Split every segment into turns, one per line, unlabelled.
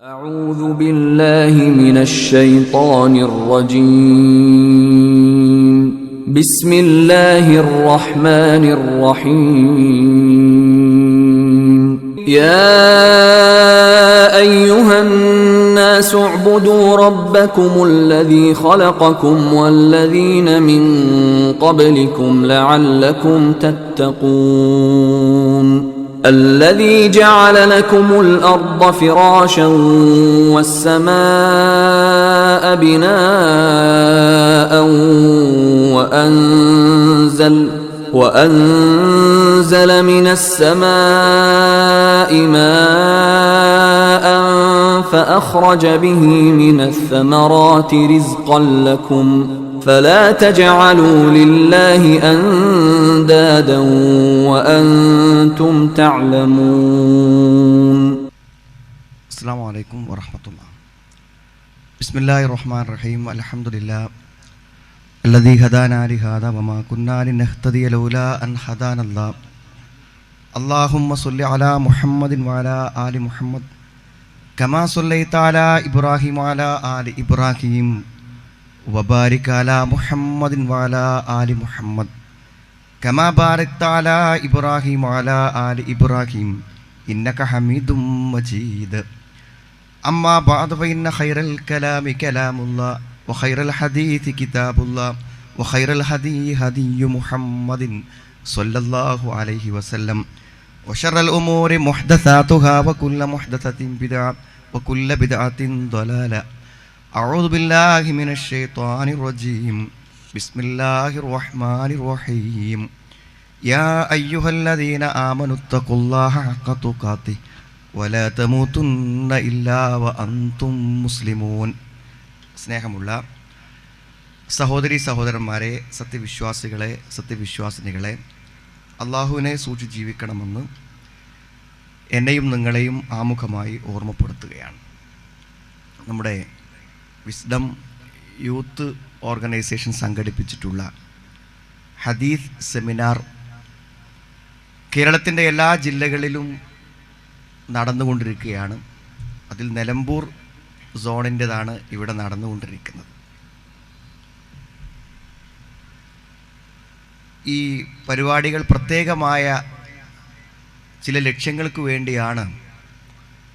أعوذ بالله من الشيطان الرجيم بسم الله الرحمن الرحيم يا أيها الناس اعبدوا ربكم الذي خلقكم والذين من قبلكم لعلكم تتقون الذي جعل لكم الأرض فراشا والسماء بناء وأنزل من السماء ماء فأخرج به من الثمرات رزقا لكم فلا تجعلوا لله أندادا وأنتم تعلمون.
السلام عليكم ورحمة الله. بسم الله الرحمن الرحيم. الحمد لله الذي هدانا لهذا وما كنا لنهتدي لولا أن هدانا الله. اللهم صل على محمد وعلى آل محمد كما صليت على إبراهيم وعلى آل إبراهيم وبارك على محمد وعلى آل محمد كما باركت على إبراهيم وعلى آل إبراهيم إنك حميد مجيد. أما بعد فإن خير الكلام كلام الله وخير الحديث كتاب الله وخير الهدي هدي محمد صلى الله عليه وسلم وشر الأمور محدثاتها وكل محدثة بدعة وكل بدعة ضلالة. أعوذ بالله من الشيطان الرجيم. بسم الله الرحمن الرحيم. يا أيها الذين آمنوا اتقوا الله حق تقاته ولا تموتن إلا وأنتم مسلمون. സ്നേഹമുള്ള സഹോദരി സഹോദരന്മാരെ, സത്യവിശ്വാസികളെ, സത്യവിശ്വാസിനികളെ, അള്ളാഹുവിനെ സൂക്ഷിച്ച് ജീവിക്കണമെന്ന് എന്നെയും നിങ്ങളെയും ആമുഖമായി ഓർമ്മപ്പെടുത്തുകയാണ്. നമ്മുടെ വിസ്ഡം യൂത്ത് ഓർഗനൈസേഷൻ സംഘടിപ്പിച്ചിട്ടുള്ള ഹദീസ് സെമിനാർ കേരളത്തിൻ്റെ എല്ലാ ജില്ലകളിലും നടന്നുകൊണ്ടിരിക്കുകയാണ്. അതിൽ നിലമ്പൂർ സോണിൻ്റെതാണ് ഇവിടെ നടന്നുകൊണ്ടിരിക്കുന്നത്. ഈ പരിപാടികൾ പ്രത്യേകമായ ചില ലക്ഷ്യങ്ങൾക്ക് വേണ്ടിയാണ്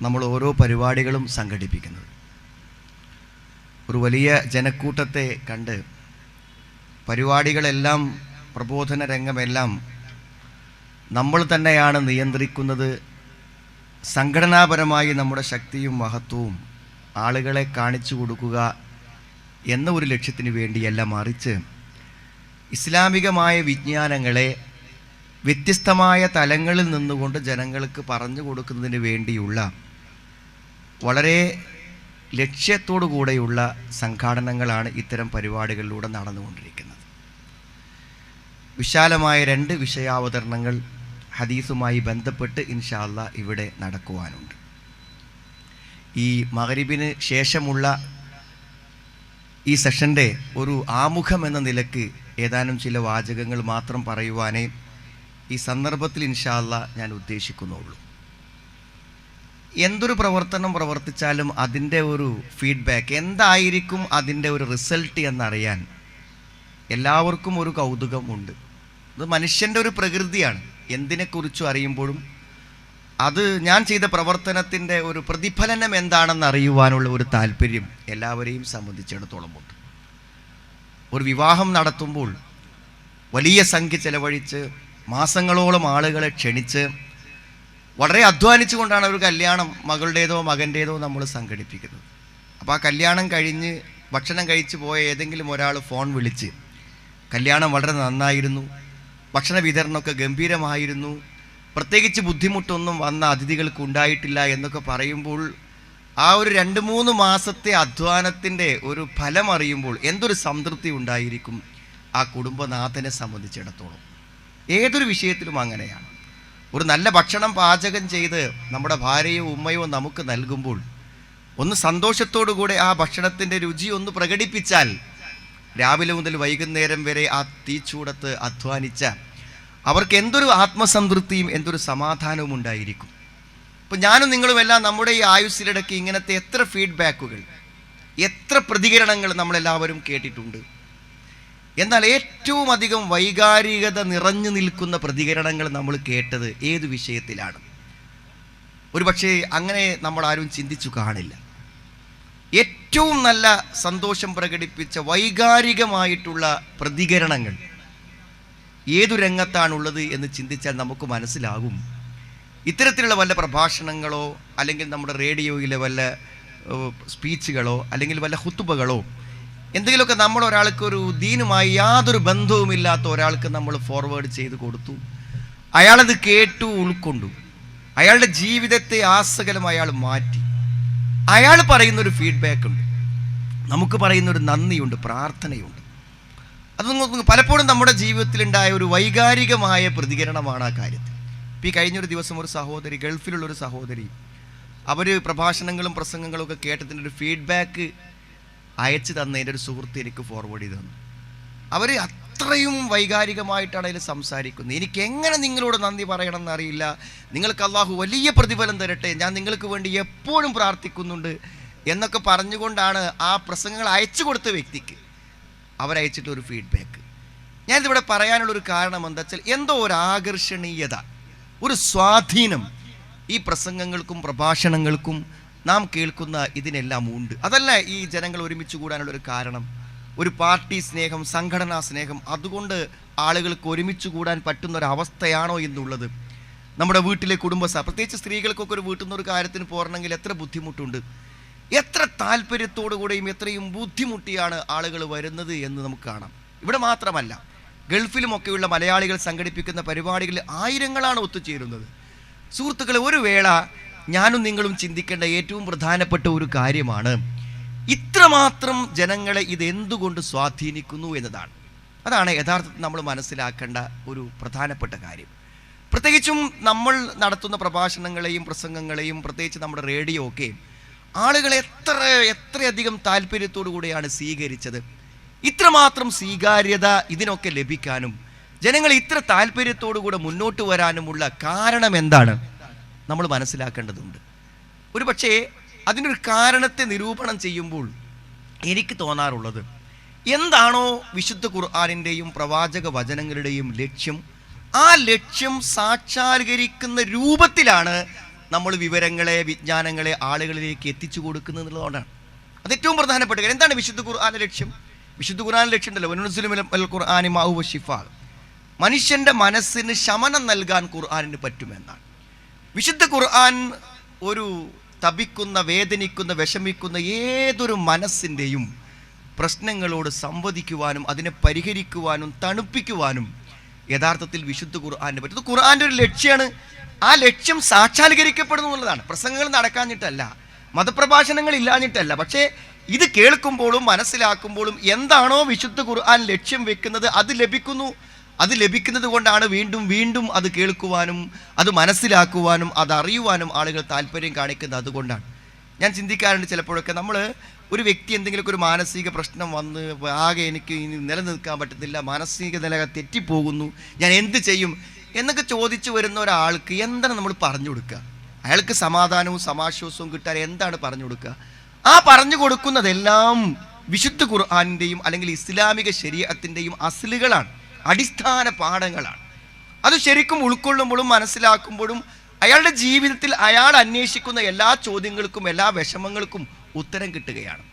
നമ്മൾ ഓരോ പരിപാടികളും സംഘടിപ്പിക്കുന്നത്. ഒരു വലിയ ജനക്കൂട്ടത്തെ കണ്ട് പരിപാടികളെല്ലാം, പ്രബോധന രംഗമെല്ലാം നമ്മൾ തന്നെയാണ് നിയന്ത്രിക്കുന്നത്. സംഘടനാപരമായി നമ്മുടെ ശക്തിയും മഹത്വവും ആളുകളെ കാണിച്ചു കൊടുക്കുക എന്ന ഒരു ലക്ഷ്യത്തിന് വേണ്ടിയല്ല, മറിച്ച് ഇസ്ലാമികമായ വിജ്ഞാനങ്ങളെ വ്യത്യസ്തമായ തലങ്ങളിൽ നിന്നുകൊണ്ട് ജനങ്ങൾക്ക് പറഞ്ഞു കൊടുക്കുന്നതിന് വേണ്ടിയുള്ള വളരെ ലക്ഷ്യത്തോടു കൂടെയുള്ള സംഘാടനങ്ങളാണ് ഇത്തരം പരിപാടികളിലൂടെ നടന്നുകൊണ്ടിരിക്കുന്നത്. വിശാലമായ 2 വിഷയാവതരണങ്ങൾ ഹദീസുമായി ബന്ധപ്പെട്ട് ഇൻഷാ അല്ലാഹ് ഇവിടെ നടക്കുവാനുണ്ട്. ഈ മഗ്‌രിബിന് ശേഷമുള്ള ഈ സെഷൻ്റെ ഒരു ആമുഖം എന്ന നിലക്ക് ഏതാനും ചില വാചകങ്ങൾ മാത്രം പറയുവാനേ ഈ സന്ദർഭത്തിൽ ഇൻഷാ അല്ലാഹ് ഞാൻ ഉദ്ദേശിക്കുന്നുള്ളൂ. എന്തൊരു പ്രവർത്തനം പ്രവർത്തിച്ചാലും അതിൻ്റെ ഒരു ഫീഡ്ബാക്ക് എന്തായിരിക്കും, അതിൻ്റെ ഒരു റിസൾട്ട് എന്നറിയാൻ എല്ലാവർക്കും ഒരു കൗതുകമുണ്ട്. അത് മനുഷ്യൻ്റെ ഒരു പ്രകൃതിയാണ്. എന്തിനെക്കുറിച്ചും അറിയുമ്പോഴും അത് ഞാൻ ചെയ്ത പ്രവർത്തനത്തിൻ്റെ ഒരു പ്രതിഫലനം എന്താണെന്ന് അറിയുവാനുള്ള ഒരു താല്പര്യം എല്ലാവരെയും സംബന്ധിച്ചിടത്തോളമുണ്ട്. ഒരു വിവാഹം നടത്തുമ്പോൾ വലിയ സംഖ്യ ചെലവഴിച്ച് മാസങ്ങളോളം ആളുകളെ ക്ഷണിച്ച് വളരെ അധ്വാനിച്ചുകൊണ്ടാണ് ഒരു കല്യാണം, മകളുടേതോ മകൻ്റേതോ നമ്മൾ സംഘടിപ്പിക്കുന്നത്. അപ്പോൾ ആ കല്യാണം കഴിഞ്ഞ് ഭക്ഷണം കഴിച്ച് പോയ ഏതെങ്കിലും ഒരാൾ ഫോൺ വിളിച്ച് കല്യാണം വളരെ നന്നായിരുന്നു, ഭക്ഷണ വിതരണമൊക്കെ ഗംഭീരമായിരുന്നു, പ്രത്യേകിച്ച് ബുദ്ധിമുട്ടൊന്നും വന്ന അതിഥികൾക്ക് ഉണ്ടായിട്ടില്ല എന്നൊക്കെ പറയുമ്പോൾ ആ ഒരു 2-3 മാസത്തെ അധ്വാനത്തിൻ്റെ ഒരു ഫലം അറിയുമ്പോൾ എന്തൊരു സംതൃപ്തി ഉണ്ടായിരിക്കും ആ കുടുംബനാഥനെ സംബന്ധിച്ചിടത്തോളം. ഏതൊരു വിഷയത്തിലും അങ്ങനെയാണ്. ഒരു നല്ല ഭക്ഷണം പാചകം ചെയ്ത് നമ്മുടെ ഭാര്യയോ ഉമ്മയോ നമുക്ക് നൽകുമ്പോൾ ഒന്ന് സന്തോഷത്തോടു കൂടെ ആ ഭക്ഷണത്തിൻ്റെ രുചി ഒന്ന് പ്രകടിപ്പിച്ചാൽ രാവിലെ മുതൽ വൈകുന്നേരം വരെ ആ തീച്ചൂടത്ത് അധ്വാനിച്ച അവർക്ക് എന്തൊരു ആത്മസംതൃപ്തിയും എന്തൊരു സമാധാനവും ഉണ്ടായിരിക്കും. ഇപ്പം ഞാനും നിങ്ങളുമെല്ലാം നമ്മുടെ ഈ ആയുസ്സിലിടയ്ക്ക് ഇങ്ങനത്തെ എത്ര ഫീഡ്ബാക്കുകൾ, എത്ര പ്രതികരണങ്ങൾ നമ്മളെല്ലാവരും കേട്ടിട്ടുണ്ട്. എന്നാൽ ഏറ്റവും അധികം വൈകാരികത നിറഞ്ഞു നിൽക്കുന്ന പ്രതികരണങ്ങൾ നമ്മൾ കേട്ടത് ഏത് വിഷയത്തിലാണ്? ഒരുപക്ഷെ അങ്ങനെ നമ്മൾ ആരും ചിന്തിച്ചു കാണില്ല. ഏറ്റവും നല്ല സന്തോഷം പ്രകടിപ്പിച്ച വൈകാരികമായിട്ടുള്ള പ്രതികരണങ്ങൾ ഏതു രംഗത്താണുള്ളത് എന്ന് ചിന്തിച്ചാൽ നമുക്ക് മനസ്സിലാകും. ഇത്തരത്തിലുള്ള വല്ല പ്രഭാഷണങ്ങളോ അല്ലെങ്കിൽ നമ്മുടെ റേഡിയോയിലെ വല്ല സ്പീച്ചുകളോ അല്ലെങ്കിൽ വല്ല ഹുത്തുബകളോ എന്തെങ്കിലുമൊക്കെ നമ്മൾ ഒരാൾക്ക് ഒരു ദീനുമായി യാതൊരു ബന്ധവുമില്ലാത്ത ഒരാൾക്ക് നമ്മൾ ഫോർവേഡ് ചെയ്ത് കൊടുത്തു, അയാളത് കേട്ടു, ഉൾക്കൊണ്ടു, അയാളുടെ ജീവിതത്തെ ആസകലം അയാൾ മാറ്റി. അയാൾ പറയുന്നൊരു ഫീഡ്ബാക്ക് ഉണ്ട്, നമുക്ക് പറയുന്നൊരു നന്ദിയുണ്ട്, പ്രാർത്ഥനയുണ്ട്. അത് പലപ്പോഴും നമ്മുടെ ജീവിതത്തിലുണ്ടായ ഒരു വൈകാരികമായ പ്രതികരണമാണ് ആ കാര്യത്തിൽ. ഇപ്പോൾ ഈ കഴിഞ്ഞൊരു ദിവസം ഒരു സഹോദരി, ഗൾഫിലുള്ളൊരു സഹോദരി, അവർ പ്രഭാഷണങ്ങളും പ്രസംഗങ്ങളും ഒക്കെ കേട്ടതിൻ്റെ ഒരു ഫീഡ്ബാക്ക് അയച്ചു തന്നതിൻ്റെ ഒരു സുഹൃത്ത് എനിക്ക് ഫോർവേഡ് ചെയ്ത് തന്നു. അവർ അത്രയും വൈകാരികമായിട്ടാണ് അതിൽ സംസാരിക്കുന്നത്. എനിക്ക് എങ്ങനെ നിങ്ങളോട് നന്ദി പറയണമെന്ന് അറിയില്ല, നിങ്ങൾക്ക് അള്ളാഹു വലിയ പ്രതിഫലം തരട്ടെ, ഞാൻ നിങ്ങൾക്ക് വേണ്ടി എപ്പോഴും പ്രാർത്ഥിക്കുന്നുണ്ട് എന്നൊക്കെ പറഞ്ഞുകൊണ്ടാണ് ആ പ്രസംഗങ്ങൾ അയച്ചു കൊടുത്ത വ്യക്തിക്ക് അവരയച്ചിട്ടൊരു ഫീഡ്ബാക്ക്. ഞാനിതിവിടെ പറയാനുള്ളൊരു കാരണം എന്താ വെച്ചാൽ, എന്തോ ഒരു ആകർഷണീയത, ഒരു സ്വാധീനം ഈ പ്രസംഗങ്ങൾക്കും പ്രഭാഷണങ്ങൾക്കും നാം കേൾക്കുന്ന ഇതിനെല്ലാം ഉണ്ട്. അതല്ല ഈ ജനങ്ങൾ ഒരുമിച്ച് കൂടാനുള്ളൊരു കാരണം. ഒരു പാർട്ടി സ്നേഹം, സംഘടനാ സ്നേഹം, അതുകൊണ്ട് ആളുകൾക്ക് ഒരുമിച്ച് കൂടാൻ പറ്റുന്നൊരവസ്ഥയാണോ എന്നുള്ളത്. നമ്മുടെ വീട്ടിലെ പ്രത്യേകിച്ച് സ്ത്രീകൾക്കൊക്കെ ഒരു വീട്ടിൽ നിന്നൊരു കാര്യത്തിന് പോരണമെങ്കിൽ എത്ര ബുദ്ധിമുട്ടുണ്ട്, എത്ര താല്പര്യത്തോടു കൂടെയും എത്രയും ബുദ്ധിമുട്ടിയാണ് ആളുകൾ വരുന്നത് എന്ന് നമുക്ക് കാണാം. ഇവിടെ മാത്രമല്ല, ഗൾഫിലുമൊക്കെയുള്ള മലയാളികൾ സംഘടിപ്പിക്കുന്ന പരിപാടികളിൽ ആയിരങ്ങളാണ് ഒത്തുചേരുന്നത്. സുഹൃത്തുക്കളെ, ഒരു വേള ഞാനും നിങ്ങളും ചിന്തിക്കേണ്ട ഏറ്റവും പ്രധാനപ്പെട്ട ഒരു കാര്യമാണ്, ഇത്രമാത്രം ജനങ്ങളെ ഇതെന്തുകൊണ്ട് സ്വാധീനിക്കുന്നു എന്നതാണ്. അതാണ് യഥാർത്ഥത്തിൽ നമ്മൾ മനസ്സിലാക്കേണ്ട ഒരു പ്രധാനപ്പെട്ട കാര്യം. പ്രത്യേകിച്ചും നമ്മൾ നടത്തുന്ന പ്രഭാഷണങ്ങളെയും പ്രസംഗങ്ങളെയും പ്രത്യേകിച്ച് നമ്മുടെ റേഡിയോ ഒക്കെ ആളുകളെ എത്രയധികം താല്പര്യത്തോടു കൂടെയാണ് സ്വീകരിച്ചത്. ഇത്രമാത്രം സ്വീകാര്യത ഇതിനൊക്കെ ലഭിക്കാനും ജനങ്ങൾ ഇത്ര താല്പര്യത്തോടു കൂടെ മുന്നോട്ട് വരാനുമുള്ള കാരണം എന്താണ് നമ്മൾ മനസ്സിലാക്കേണ്ടതുണ്ട്. ഒരു പക്ഷേ അതിനൊരു കാരണത്തെ നിരൂപണം ചെയ്യുമ്പോൾ എനിക്ക് തോന്നാറുള്ളത്, എന്താണോ വിശുദ്ധ ഖുർആനിൻ്റെയും പ്രവാചക വചനങ്ങളുടെയും ലക്ഷ്യം, ആ ലക്ഷ്യം സാക്ഷാത്കരിക്കുന്ന രൂപത്തിലാണ് നമ്മൾ വിവരങ്ങളെ, വിജ്ഞാനങ്ങളെ ആളുകളിലേക്ക് എത്തിച്ചു കൊടുക്കുന്നത് എന്നുള്ളതുകൊണ്ടാണ്. അത് ഏറ്റവും പ്രധാനപ്പെട്ട കാര്യം. എന്താണ് വിശുദ്ധ ഖുർആന്റെ ലക്ഷ്യം? വിശുദ്ധ ഖുർആന്റെ ലക്ഷ്യം ഉണ്ടല്ലോ, വനുനസ്സിലു മിനൽ ഖുർആനി മാ ഹുവ ശിഫാ, മനുഷ്യന്റെ മനസ്സിന് ശമനം നൽകാൻ ഖുർആനിന് പറ്റുമെന്നാണ്. വിശുദ്ധ ഖുർആൻ ഒരു തപിക്കുന്ന, വേദനിക്കുന്ന, വിഷമിക്കുന്ന ഏതൊരു മനസ്സിൻ്റെയും പ്രശ്നങ്ങളോട് സംവദിക്കുവാനും അതിനെ പരിഹരിക്കുവാനും തണുപ്പിക്കുവാനും യഥാർത്ഥത്തിൽ വിശുദ്ധ ഖുർആന് പറ്റും. ഇത് ഖുർആന്റെ ഒരു ലക്ഷ്യമാണ്. ആ ലക്ഷ്യം സാക്ഷാത്കരിക്കപ്പെടുന്നു എന്നുള്ളതാണ്. പ്രസംഗങ്ങൾ നടക്കാഞ്ഞിട്ടല്ല, മതപ്രഭാഷണങ്ങൾ ഇല്ലാഞ്ഞിട്ടല്ല. പക്ഷേ ഇത് കേൾക്കുമ്പോഴും മനസ്സിലാക്കുമ്പോഴും എന്താണോ വിശുദ്ധ ഖുർആൻ ലക്ഷ്യം വെക്കുന്നത് അത് ലഭിക്കുന്നു. അത് ലഭിക്കുന്നത് കൊണ്ടാണ് വീണ്ടും വീണ്ടും അത് കേൾക്കുവാനും അത് മനസ്സിലാക്കുവാനും അതറിയുവാനും ആളുകൾ താല്പര്യം കാണിക്കുന്നത്. അതുകൊണ്ടാണ് ഞാൻ ചിന്തിക്കാറുണ്ട് ചിലപ്പോഴൊക്കെ, നമ്മൾ ഒരു വ്യക്തി എന്തെങ്കിലുമൊക്കെ ഒരു മാനസിക പ്രശ്നം വന്ന് ആകെ എനിക്ക് ഇനി നിലനിൽക്കാൻ പറ്റുന്നില്ല, മാനസിക നില തെറ്റിപ്പോകുന്നു, ഞാൻ എന്ത് ചെയ്യും എന്നൊക്കെ ചോദിച്ചു വരുന്ന ഒരാൾക്ക് എന്താണ് നമ്മൾ പറഞ്ഞു കൊടുക്കുക? അയാൾക്ക് സമാധാനവും സമാശ്വാസവും കിട്ടാൻ എന്താണ് പറഞ്ഞു കൊടുക്കുക? ആ പറഞ്ഞു കൊടുക്കുന്നതെല്ലാം വിശുദ്ധ ഖുർആനിൻ്റെയും അല്ലെങ്കിൽ ഇസ്ലാമിക ശരീഅത്തിൻ്റെയും അസ്ലുകളാണ്, അടിസ്ഥാന പാഠങ്ങളാണ്. അത് ശരിക്കും ഉൾക്കൊള്ളുമ്പോഴും മനസ്സിലാക്കുമ്പോഴും അയാളുടെ ജീവിതത്തിൽ അയാൾ അന്വേഷിക്കുന്ന എല്ലാ ചോദ്യങ്ങൾക്കും എല്ലാ വിഷമങ്ങൾക്കും ഉത്തരം കിട്ടുകയാണ്.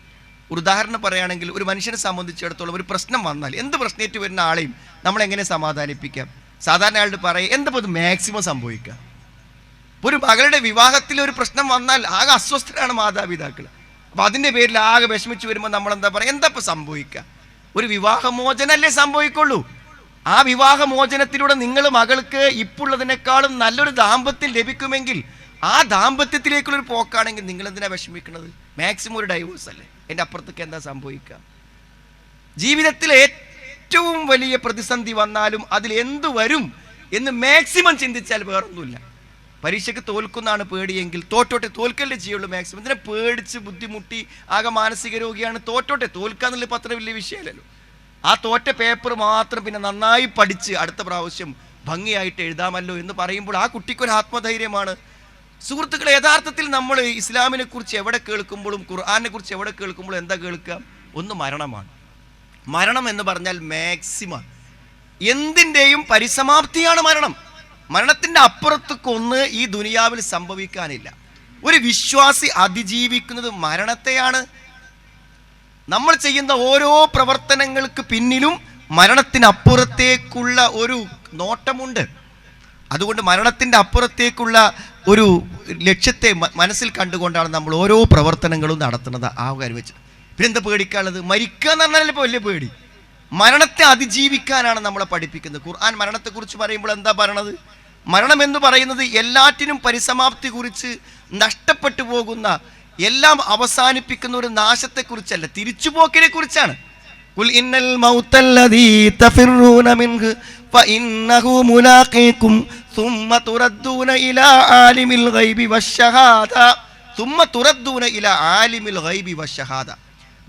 ഒരു ഉദാഹരണം പറയുകയാണെങ്കിൽ, ഒരു മനുഷ്യനെ സംബന്ധിച്ചിടത്തോളം ഒരു പ്രശ്നം വന്നാൽ, എന്ത് പ്രശ്നേറ്റ് വരുന്ന ആളെയും നമ്മളെങ്ങനെ സമാധാനിപ്പിക്കാം? സാധാരണ അയാളുടെ പറയുക, എന്താ ഇത് മാക്സിമം സംഭവിക്കുക? ഒരു മകളുടെ വിവാഹത്തിൽ ഒരു പ്രശ്നം വന്നാൽ ആകെ അസ്വസ്ഥരാണ് മാതാപിതാക്കൾ. അപ്പം അതിൻ്റെ പേരിൽ ആകെ വിഷമിച്ച് വരുമ്പോൾ നമ്മളെന്താ പറയുക? എന്താ ഇപ്പം സംഭവിക്കുക? ഒരു വിവാഹമോചനല്ലേ സംഭവിക്കുള്ളൂ. ആ വിവാഹമോചനത്തിലൂടെ നിങ്ങൾ മകൾക്ക് ഇപ്പോഴുള്ളതിനേക്കാളും നല്ലൊരു ദാമ്പത്യം ലഭിക്കുമെങ്കിൽ ആ ദാമ്പത്യത്തിലേക്കുള്ളൊരു പോക്കാണെങ്കിൽ നിങ്ങൾ എന്തിനാ വിഷമിക്കുന്നത്? മാക്സിമം ഒരു ഡൈവോഴ്സ് അല്ലേ, എൻ്റെ അപ്പുറത്തേക്ക് എന്താ സംഭവിക്കുക? ജീവിതത്തിലെ ഏറ്റവും വലിയ പ്രതിസന്ധി വന്നാലും അതിൽ എന്തു വരും എന്ന് മാക്സിമം ചിന്തിച്ചാൽ വേറൊന്നുമില്ല. പരീക്ഷയ്ക്ക് തോൽക്കുന്നതാണ് പേടിയെങ്കിൽ തോറ്റോട്ടെ, തോൽക്കല്ലേ ചെയ്യുള്ളൂ. മാക്സിമം ഇതിനെ പേടിച്ച് ബുദ്ധിമുട്ടി ആകെ മാനസിക രോഗിയാണ്, തോറ്റോട്ടെ, തോൽക്കാന്നുള്ള ഇപ്പം അത്ര വലിയ വിഷയമല്ലല്ലോ. ആ തോറ്റ പേപ്പർ മാത്രം പിന്നെ നന്നായി പഠിച്ച് അടുത്ത പ്രാവശ്യം ഭംഗിയായിട്ട് എഴുതാമല്ലോ എന്ന് പറയുമ്പോൾ ആ കുട്ടിക്കൊരു ആത്മധൈര്യമാണ്. സുഹൃത്തുക്കളെ, യഥാർത്ഥത്തിൽ നമ്മൾ ഇസ്ലാമിനെ കുറിച്ച് എവിടെ കേൾക്കുമ്പോഴും ഖുർആനെ കുറിച്ച് എവിടെ കേൾക്കുമ്പോഴും എന്താ കേൾക്കുക? ഒന്ന് മരണമാണ്. മരണം എന്ന് പറഞ്ഞാൽ മാക്സിമം എന്തിൻ്റെയും പരിസമാപ്തിയാണ് മരണം. മരണത്തിൻ്റെ അപ്പുറത്തേക്കൊന്ന് ഈ ദുനിയാവിൽ സംഭവിക്കാനില്ല. ഒരു വിശ്വാസി അതിജീവിക്കുന്നത് മരണത്തെയാണ്. നമ്മൾ ചെയ്യുന്ന ഓരോ പ്രവർത്തനങ്ങൾക്ക് പിന്നിലും മരണത്തിനപ്പുറത്തേക്കുള്ള ഒരു നോട്ടമുണ്ട്. അതുകൊണ്ട് മരണത്തിൻ്റെ അപ്പുറത്തേക്കുള്ള ഒരു ലക്ഷ്യത്തെ മനസ്സിൽ കണ്ടുകൊണ്ടാണ് നമ്മൾ ഓരോ പ്രവർത്തനങ്ങളും നടത്തുന്നത്. ആ കാര്യം വെച്ച് പിന്നെ എന്താ പേടിക്കാനുള്ളത്? മരിക്കുക എന്ന് പറഞ്ഞാൽ ഇപ്പോൾ വലിയ പേടി. മരണത്തെ അതിജീവിക്കാനാണ് നമ്മളെ പഠിപ്പിക്കുന്നത്. ഖുർആൻ മരണത്തെക്കുറിച്ച് പറയുമ്പോൾ എന്താ പറയണത്? മരണം എന്ന് പറയുന്നത് എല്ലാറ്റിനും പരിസമാപ്തി കുറിച്ച്, നഷ്ടപ്പെട്ടു പോകുന്ന, എല്ലാം അവസാനിപ്പിക്കുന്ന ഒരു നാശത്തെക്കുറിച്ചല്ല, തിരിച്ചുപോക്കിനെ കുറിച്ചാണ്. ഖുൽ ഇന്നൽ മൗതല്ലദീ തഫിറൂന മിൻഹു ഫഇന്നഹു മുലാഖീകും സുമ്മ തുറദ്ദൂന ഇലാ ആലിമിൽ ഗൈബി വശഹാദ സുമ്മ തുറദ്ദൂന ഇലാ ആലിമിൽ ഗൈബി വശഹാദ.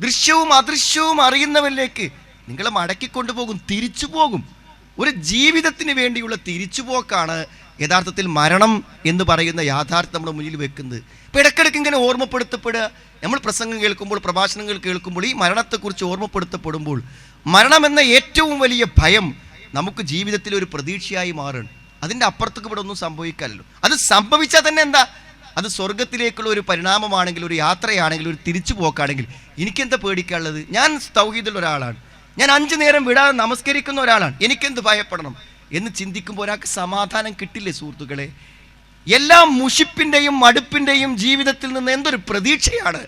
ദൃശ്യവും അദൃശ്യവും അറിയുന്നവരിലേക്ക് നിങ്ങളെ മടക്കിക്കൊണ്ടുപോകും, തിരിച്ചു പോകും. ഒരു ജീവിതത്തിന് വേണ്ടിയുള്ള തിരിച്ചുപോക്കാണ് യഥാർത്ഥത്തിൽ മരണം എന്ന് പറയുന്ന യാഥാർത്ഥ്യം നമ്മുടെ മുന്നിൽ വെക്കുന്നത്. ഇപ്പം ഇടയ്ക്കിടയ്ക്ക് ഇങ്ങനെ ഓർമ്മപ്പെടുത്തപ്പെടുക. നമ്മൾ പ്രസംഗം കേൾക്കുമ്പോൾ, പ്രഭാഷണങ്ങൾ കേൾക്കുമ്പോൾ ഈ മരണത്തെക്കുറിച്ച് ഓർമ്മപ്പെടുത്തപ്പെടുമ്പോൾ മരണം എന്ന ഏറ്റവും വലിയ ഭയം നമുക്ക് ജീവിതത്തിൽ ഒരു പ്രതീക്ഷയായി മാറുകയാണ്. അതിൻ്റെ അപ്പുറത്തേക്ക് ഇവിടെ ഒന്നും സംഭവിക്കാമല്ലോ. അത് സംഭവിച്ചാൽ തന്നെ എന്താ? അത് സ്വർഗത്തിലേക്കുള്ള ഒരു പരിണാമമാണെങ്കിൽ, ഒരു യാത്രയാണെങ്കിൽ, ഒരു തിരിച്ചു പോക്കാണെങ്കിൽ എനിക്കെന്താ പേടിക്കാനുള്ളത്? ഞാൻ തൗഹീദിലുള്ള ഒരാളാണ്, ഞാൻ 5 നേരം വിടാതെ നമസ്കരിക്കുന്ന ഒരാളാണ്, എനിക്കെന്ത് ഭയപ്പെടണം എന്ന് ചിന്തിക്കുമ്പോൾ ഒരാൾക്ക് സമാധാനം കിട്ടില്ലേ സുഹൃത്തുക്കളെ? എല്ലാ മുഷിപ്പിൻ്റെയും മടുപ്പിൻ്റെയും ജീവിതത്തിൽ നിന്ന് എന്തൊരു പ്രതീക്ഷയാണ്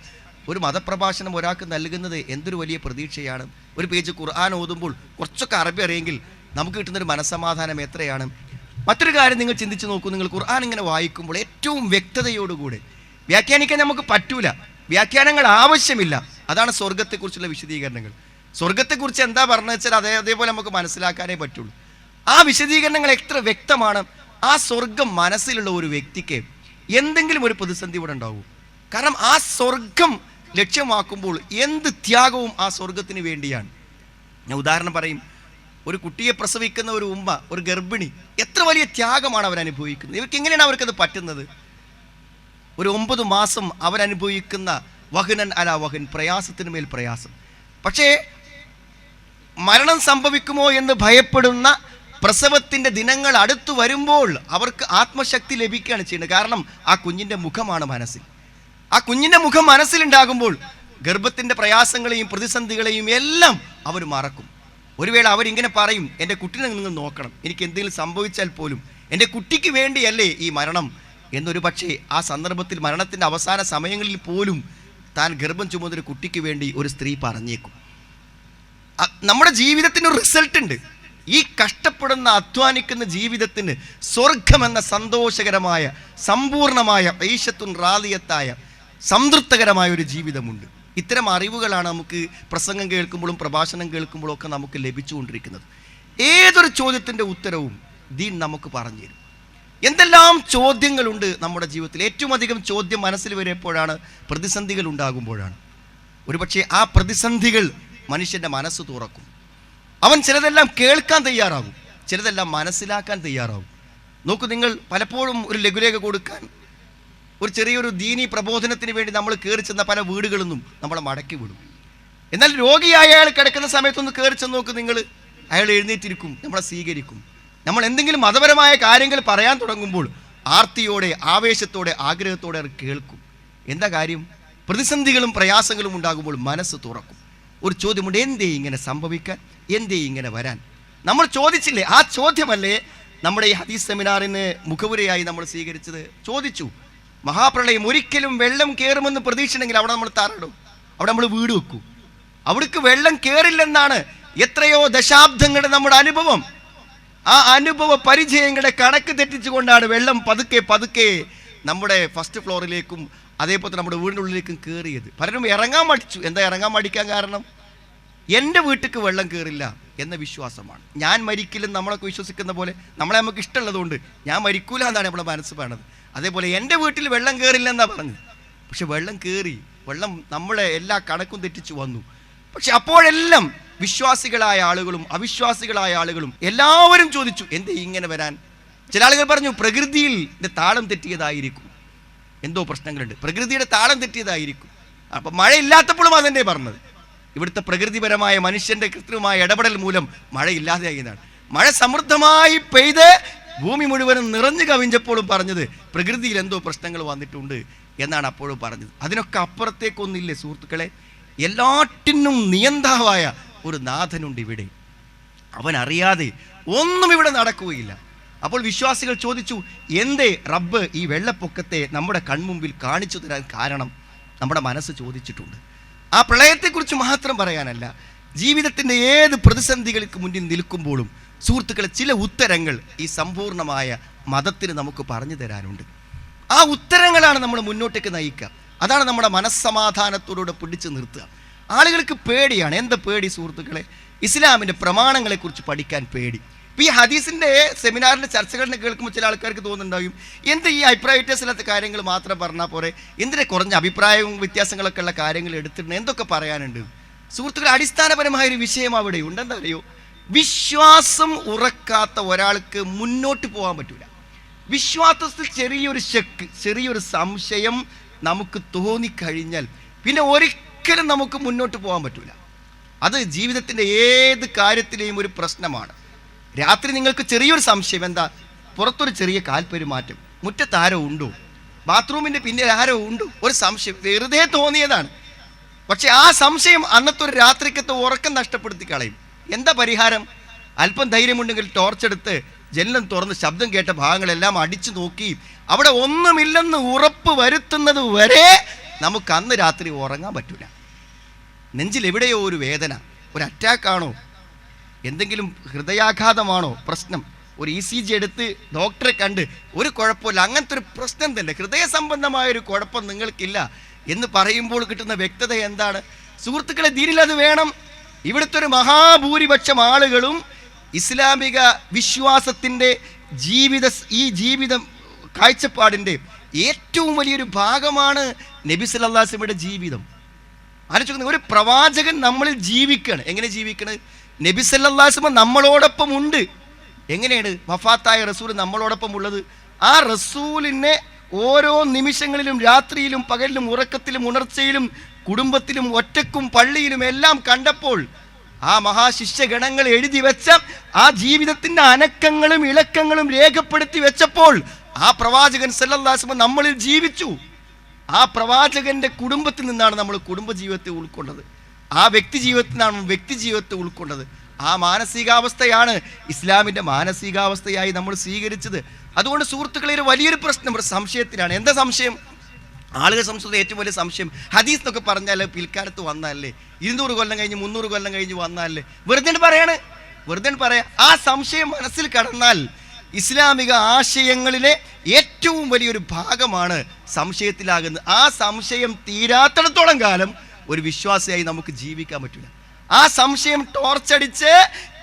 ഒരു മതപ്രഭാഷണം ഒരാൾക്ക് നൽകുന്നത്. എന്തൊരു വലിയ പ്രതീക്ഷയാണ്. ഒരു പേജ് ഖുർആൻ ഓതുമ്പോൾ കുറച്ചൊക്കെ അറബി അറിയെങ്കിൽ നമുക്ക് കിട്ടുന്നൊരു മനസ്സമാധാനം എത്രയാണ്. മറ്റൊരു കാര്യം നിങ്ങൾ ചിന്തിച്ച് നോക്കൂ. നിങ്ങൾ ഖുർആൻ ഇങ്ങനെ വായിക്കുമ്പോൾ ഏറ്റവും വ്യക്തതയോടുകൂടെ വ്യാഖ്യാനിക്കാൻ നമുക്ക് പറ്റൂല, വ്യാഖ്യാനങ്ങൾ ആവശ്യമില്ല. അതാണ് സ്വർഗത്തെക്കുറിച്ചുള്ള വിശദീകരണങ്ങൾ. സ്വർഗത്തെക്കുറിച്ച് എന്താ പറഞ്ഞത് വെച്ചാൽ അതേപോലെ നമുക്ക് മനസ്സിലാക്കാനേ പറ്റുള്ളൂ. ആ വിശദീകരണങ്ങൾ എത്ര വ്യക്തമാണ്. ആ സ്വർഗം മനസ്സിലുള്ള ഒരു വ്യക്തിക്ക് എന്തെങ്കിലും ഒരു പ്രതിസന്ധി ഇവിടെ ഉണ്ടാവും. കാരണം ആ സ്വർഗം ലക്ഷ്യമാക്കുമ്പോൾ എന്ത് ത്യാഗവും ആ സ്വർഗത്തിന് വേണ്ടിയാണ്. ഞാൻ ഉദാഹരണം പറയും. ഒരു കുട്ടിയെ പ്രസവിക്കുന്ന ഒരു ഉമ്മ, ഒരു ഗർഭിണി, എത്ര വലിയ ത്യാഗമാണ് അവരനുഭവിക്കുന്നത്. ഇവർക്ക് എങ്ങനെയാണ് അവർക്കത് പറ്റുന്നത്? ഒരു 9 മാസം അവരനുഭവിക്കുന്ന വഹ്നൻ അല വഹൻ, പ്രയാസത്തിന് മേൽ പ്രയാസം. പക്ഷേ മരണം സംഭവിക്കുമോ എന്ന് ഭയപ്പെടുന്ന പ്രസവത്തിൻ്റെ ദിനങ്ങൾ അടുത്തു വരുമ്പോൾ അവർക്ക് ആത്മശക്തി ലഭിക്കുകയാണ് ചെയ്യുന്നത്. കാരണം ആ കുഞ്ഞിൻ്റെ മുഖമാണ് മനസ്സിൽ. ആ കുഞ്ഞിൻ്റെ മുഖം മനസ്സിലുണ്ടാകുമ്പോൾ ഗർഭത്തിൻ്റെ പ്രയാസങ്ങളെയും പ്രതിസന്ധികളെയും എല്ലാം അവർ മറക്കും. ഒരു വേള അവരിങ്ങനെ പറയും, എൻ്റെ കുട്ടീനെ നിങ്ങൾ നോക്കണം, എനിക്ക് എന്തെങ്കിലും സംഭവിച്ചാൽ പോലും എൻ്റെ കുട്ടിക്ക് വേണ്ടിയല്ലേ ഈ മരണം എന്നൊരു പക്ഷേ ആ സന്ദർഭത്തിൽ മരണത്തിൻ്റെ അവസാന സമയങ്ങളിൽ പോലും താൻ ഗർഭം ചുമന്നൊരു കുട്ടിക്ക് വേണ്ടി ഒരു സ്ത്രീ പറഞ്ഞേക്കും. നമ്മുടെ ജീവിതത്തിന് ഒരു റിസൾട്ട് ഉണ്ട്. ഈ കഷ്ടപ്പെടുന്ന, അധ്വാനിക്കുന്ന ജീവിതത്തിന് സ്വർഗമെന്ന സന്തോഷകരമായ, സമ്പൂർണമായ, ഈശത്തുൻ റാദിയത്തായ, സംതൃപ്തകരമായ ഒരു ജീവിതമുണ്ട്. ഇത്തരം അറിവുകളാണ് നമുക്ക് പ്രസംഗം കേൾക്കുമ്പോഴും പ്രഭാഷണം കേൾക്കുമ്പോഴും ഒക്കെ നമുക്ക് ലഭിച്ചുകൊണ്ടിരിക്കുന്നത്. ഏതൊരു ചോദ്യത്തിൻ്റെ ഉത്തരവും ദീൻ നമുക്ക് പറഞ്ഞു തരും. എന്തെല്ലാം ചോദ്യങ്ങളുണ്ട് നമ്മുടെ ജീവിതത്തിൽ. ഏറ്റവും അധികം ചോദ്യം മനസ്സിൽ വരുമ്പോഴാണ്, പ്രതിസന്ധികൾ ഉണ്ടാകുമ്പോഴാണ്. ഒരുപക്ഷെ ആ പ്രതിസന്ധികൾ മനുഷ്യൻ്റെ മനസ്സ് തുറക്കും. അവൻ ചിലതെല്ലാം കേൾക്കാൻ തയ്യാറാകും, ചിലതെല്ലാം മനസ്സിലാക്കാൻ തയ്യാറാകും. നോക്കൂ, നിങ്ങൾ പലപ്പോഴും ഒരു ലഘുലേഖ കൊടുക്കാൻ, ഒരു ചെറിയൊരു ദീനി പ്രബോധനത്തിന് വേണ്ടി നമ്മൾ കയറി ചെന്ന പല വീടുകളൊന്നും നമ്മളെ മടക്കി വിടും. എന്നാൽ രോഗിയായ അയാൾ കിടക്കുന്ന സമയത്തൊന്ന് കയറി ചെന്ന് നോക്ക് നിങ്ങൾ, അയാൾ എഴുന്നേറ്റിരിക്കും, നമ്മളെ സ്വീകരിക്കും. നമ്മൾ എന്തെങ്കിലും മതപരമായ കാര്യങ്ങൾ പറയാൻ തുടങ്ങുമ്പോൾ ആർത്തിയോടെ, ആവേശത്തോടെ, ആഗ്രഹത്തോടെ അത് കേൾക്കും. എന്താ കാര്യം? പ്രതിസന്ധികളും പ്രയാസങ്ങളും ഉണ്ടാകുമ്പോൾ മനസ്സ് തുറക്കും. ഒരു ചോദ്യമുണ്ട്, എന്തേ ഇങ്ങനെ സംഭവിക്കാൻ, എന്തേ ഇങ്ങനെ വരാൻ? നമ്മൾ ചോദിച്ചില്ലേ? ആ ചോദ്യമല്ലേ നമ്മുടെ ഈ ഹദീസ് സെമിനാറിന് മുഖവുരയായി നമ്മൾ സ്വീകരിച്ചത്? ചോദിച്ചു, മഹാപ്രളയം, ഒരിക്കലും വെള്ളം കയറുമെന്ന് പ്രതീക്ഷയുണ്ടെങ്കിൽ അവിടെ നമ്മൾ താറിടും, അവിടെ നമ്മൾ വീട് വെക്കും. അവിടേക്ക് വെള്ളം കയറില്ലെന്നാണ് എത്രയോ ദശാബ്ദങ്ങളുടെ നമ്മുടെ അനുഭവം. ആ അനുഭവ പരിചയങ്ങളുടെ കണക്ക് തെറ്റിച്ചുകൊണ്ടാണ് വെള്ളം പതുക്കെ പതുക്കെ നമ്മുടെ ഫസ്റ്റ് ഫ്ലോറിലേക്കും അതേപോലെ നമ്മുടെ വീടിൻ്റെ ഉള്ളിലേക്കും കയറിയത്. പലരും ഇറങ്ങാൻ മടിച്ചു. എന്താ ഇറങ്ങാൻ മടിക്കാൻ കാരണം? എൻ്റെ വീട്ടിലേക്ക് വെള്ളം കയറില്ല എന്ന വിശ്വാസമാണ്. ഞാൻ മരിക്കില്ലെന്ന് നമ്മളൊക്കെ വിശ്വസിക്കുന്ന പോലെ, നമ്മളെ നമുക്ക് ഇഷ്ടമുള്ളതുകൊണ്ട് ഞാൻ മരിക്കൂല എന്നാണ് നമ്മുടെ മനസ്സ് പറയണത്. അതേപോലെ എൻ്റെ വീട്ടിൽ വെള്ളം കയറില്ല എന്നാണ് പറഞ്ഞത്. പക്ഷെ വെള്ളം കയറി, വെള്ളം നമ്മളെ എല്ലാ കണക്കും തെറ്റിച്ചു വന്നു. പക്ഷെ അപ്പോഴെല്ലാം വിശ്വാസികളായ ആളുകളും അവിശ്വാസികളായ ആളുകളും എല്ലാവരും ചോദിച്ചു, എന്തേ ഇങ്ങനെ വരാൻ? ചില ആളുകൾ പറഞ്ഞു, പ്രകൃതിയിൽ താളം തെറ്റിയതായിരിക്കും. എന്തോ പ്രശ്നങ്ങളുണ്ട്, പ്രകൃതിയുടെ താളം തെറ്റിയതായിരിക്കും. അപ്പം മഴയില്ലാത്തപ്പോഴും അതെന്നെ പറഞ്ഞത്. ഇവിടുത്തെ പ്രകൃതിപരമായ മനുഷ്യൻ്റെ കൃത്രിമമായ ഇടപെടൽ മൂലം മഴയില്ലാതെയായി എന്നാണ്. മഴ സമൃദ്ധമായി പെയ്ത് ഭൂമി മുഴുവനും നിറഞ്ഞു കവിഞ്ഞപ്പോഴും പറഞ്ഞത് പ്രകൃതിയിൽ എന്തോ പ്രശ്നങ്ങൾ വന്നിട്ടുണ്ട് എന്നാണ് അപ്പോഴും പറഞ്ഞത്. അതിനൊക്കെ അപ്പുറത്തേക്കൊന്നില്ലേ സുഹൃത്തുക്കളെ? എല്ലാറ്റിനും നിയന്താവായ ഒരു നാഥനുണ്ട് ഇവിടെ. അവൻ അറിയാതെ ഒന്നും ഇവിടെ നടക്കുകയില്ല. അപ്പോൾ വിശ്വാസികൾ ചോദിച്ചു, എന്തേ റബ്ബ് ഈ വെള്ളപ്പൊക്കത്തെ നമ്മുടെ കൺമുമ്പിൽ കാണിച്ചു തരാൻ കാരണം? നമ്മുടെ മനസ്സ് ചോദിച്ചിട്ടുണ്ട്. ആ പ്രളയത്തെക്കുറിച്ച് മാത്രം പറയാനല്ല, ജീവിതത്തിൻ്റെ ഏത് പ്രതിസന്ധികൾക്ക് മുന്നിൽ നിൽക്കുമ്പോഴും സുഹൃത്തുക്കളെ ചില ഉത്തരങ്ങൾ ഈ സമ്പൂർണമായ മതത്തിന് നമുക്ക് പറഞ്ഞു തരാനുണ്ട്. ആ ഉത്തരങ്ങളാണ് നമ്മൾ മുന്നോട്ടേക്ക് നയിക്കുക. അതാണ് നമ്മുടെ മനസ്സമാധാനത്തോടുകൂടെ പിടിച്ചു നിർത്തുക. ആളുകൾക്ക് പേടിയാണ്. എന്താ പേടി സുഹൃത്തുക്കളെ? ഇസ്ലാമിൻ്റെ പ്രമാണങ്ങളെക്കുറിച്ച് പഠിക്കാൻ പേടി. ഇപ്പോൾ ഈ ഹദീസിൻ്റെ സെമിനാറിൻ്റെ ചർച്ചകളിനെ കേൾക്കുമ്പോൾ ചില ആൾക്കാർക്ക് തോന്നുന്നുണ്ടാവും, എന്ത് ഈ അഭിപ്രായ വ്യത്യാസമില്ലാത്ത കാര്യങ്ങൾ മാത്രം പറഞ്ഞാൽ പോരെ, എന്തിനെ കുറഞ്ഞ അഭിപ്രായവും വ്യത്യാസങ്ങളൊക്കെ ഉള്ള കാര്യങ്ങൾ എടുത്തിട്ടുണ്ട്, എന്തൊക്കെ പറയാനുണ്ട്? സുഹൃത്തുക്കൾ, അടിസ്ഥാനപരമായൊരു വിഷയം അവിടെ ഉണ്ട്. എന്താ അറിയോ? വിശ്വാസം ഉറക്കാത്ത ഒരാൾക്ക് മുന്നോട്ട് പോകാൻ പറ്റൂല. വിശ്വാസത്തിൽ ചെറിയൊരു ശക്ക്, ചെറിയൊരു സംശയം നമുക്ക് തോന്നിക്കഴിഞ്ഞാൽ പിന്നെ ഒരിക്കലും നമുക്ക് മുന്നോട്ട് പോകാൻ പറ്റൂല. അത് ജീവിതത്തിൻ്റെ ഏത് കാര്യത്തിലെയും ഒരു പ്രശ്നമാണ്. രാത്രി നിങ്ങൾക്ക് ചെറിയൊരു സംശയം, എന്താ? പുറത്തൊരു ചെറിയ കാൽപ്പെരുമാറ്റം, മുറ്റത്ത് ആരോ ഉണ്ടോ, ബാത്റൂമിൻ്റെ പിന്നിൽ ആരോ ഉണ്ടോ, ഒരു സംശയം വെറുതെ തോന്നിയതാണ്. പക്ഷെ ആ സംശയം അന്നത്തെ ഒരു രാത്രിക്കത്തെ ഉറക്കം നഷ്ടപ്പെടുത്തി കളയും. എന്താ പരിഹാരം? അല്പം ധൈര്യമുണ്ടെങ്കിൽ ടോർച്ചെടുത്ത് ജനലും തുറന്ന് ശബ്ദം കേട്ട ഭാഗങ്ങളെല്ലാം അടിച്ചു നോക്കി അവിടെ ഒന്നുമില്ലെന്ന് ഉറപ്പ് വരുത്തുന്നത് വരെ നമുക്ക് അന്ന് രാത്രി ഉറങ്ങാൻ പറ്റൂല. നെഞ്ചിൽ എവിടെയോ ഒരു വേദന, ഒരു അറ്റാക്കാണോ, എന്തെങ്കിലും ഹൃദയാഘാതമാണോ പ്രശ്നം, ഒരു ECG എടുത്ത് ഡോക്ടറെ കണ്ട് ഒരു കുഴപ്പമില്ല, അങ്ങനത്തെ ഒരു പ്രശ്നം തന്നെ, ഹൃദയ സംബന്ധമായൊരു കുഴപ്പം നിങ്ങൾക്കില്ല എന്ന് പറയുമ്പോൾ കിട്ടുന്ന വ്യക്തത എന്താണ് സുഹൃത്തുക്കളെ? ദീനിലത് വേണം. ഇവിടുത്തെ ഒരു മഹാഭൂരിപക്ഷം ആളുകളും ഇസ്ലാമിക വിശ്വാസത്തിൻ്റെ ഈ ജീവിതം കാഴ്ചപ്പാടിൻ്റെ ഏറ്റവും വലിയൊരു ഭാഗമാണ് നബി സല്ലല്ലാഹു അലൈഹി വസല്ലമയുടെ ജീവിതം. ആലോചിക്കുന്നത്, ഒരു പ്രവാചകൻ നമ്മളിൽ ജീവിക്കണം. എങ്ങനെ ജീവിക്കണം? നബി സല്ലല്ലാഹു അലൈഹി വസല്ലം നമ്മളോടൊപ്പം ഉണ്ട്. എങ്ങനെയാണ് വഫാത്തായ റസൂൽ നമ്മളോടൊപ്പം ഉള്ളത്? ആ റസൂലിനെ ഓരോ നിമിഷങ്ങളിലും, രാത്രിയിലും പകലിലും, ഉറക്കത്തിലും ഉണർച്ചയിലും, കുടുംബത്തിലും ഒറ്റക്കും പള്ളിയിലും എല്ലാം കണ്ടപ്പോൾ ആ മഹാശിഷ്യഗണങ്ങൾ എഴുതി വെച്ച ആ ജീവിതത്തിൻ്റെ അനക്കങ്ങളും ഇളക്കങ്ങളും രേഖപ്പെടുത്തി വെച്ചപ്പോൾ ആ പ്രവാചകൻ സല്ലല്ലാഹു അലൈഹി വസല്ലം നമ്മളിൽ ജീവിച്ചു. ആ പ്രവാചകന്റെ കുടുംബത്തിൽ നിന്നാണ് നമ്മൾ കുടുംബജീവിതത്തെ ഉൾക്കൊണ്ടത്. ആ വ്യക്തി ജീവിതത്തിൽ നിന്നാണ് വ്യക്തി ജീവിതത്തെ ഉൾക്കൊണ്ടത്. ആ മാനസികാവസ്ഥയാണ് ഇസ്ലാമിൻ്റെ മാനസികാവസ്ഥയായി നമ്മൾ സ്വീകരിച്ചത്. അതുകൊണ്ട് സുഹൃത്തുക്കളെ, ഒരു വലിയൊരു പ്രശ്നം ഒരു സംശയത്തിലാണ്. എന്താ സംശയം? ആളുകൾ സംസ്കൃതം ഏറ്റവും വലിയ സംശയം, ഹദീസ് എന്നൊക്കെ പറഞ്ഞാൽ പിൽക്കാലത്ത് വന്നല്ലേ, 200 കൊല്ലം കഴിഞ്ഞ് 300 കൊല്ലം കഴിഞ്ഞ് വന്നല്ലേ, വെറുതെ പറയാ. ആ സംശയം മനസ്സിൽ കടന്നാൽ ഇസ്ലാമിക ആശയങ്ങളിലെ ഏറ്റവും വലിയൊരു ഭാഗമാണ് സംശയത്തിലാകുന്നത്. ആ സംശയം തീരാത്തിടത്തോളം കാലം ഒരു വിശ്വാസിയായി നമുക്ക് ജീവിക്കാൻ പറ്റില്ല. ആ സംശയം ടോർച്ചടിച്ച്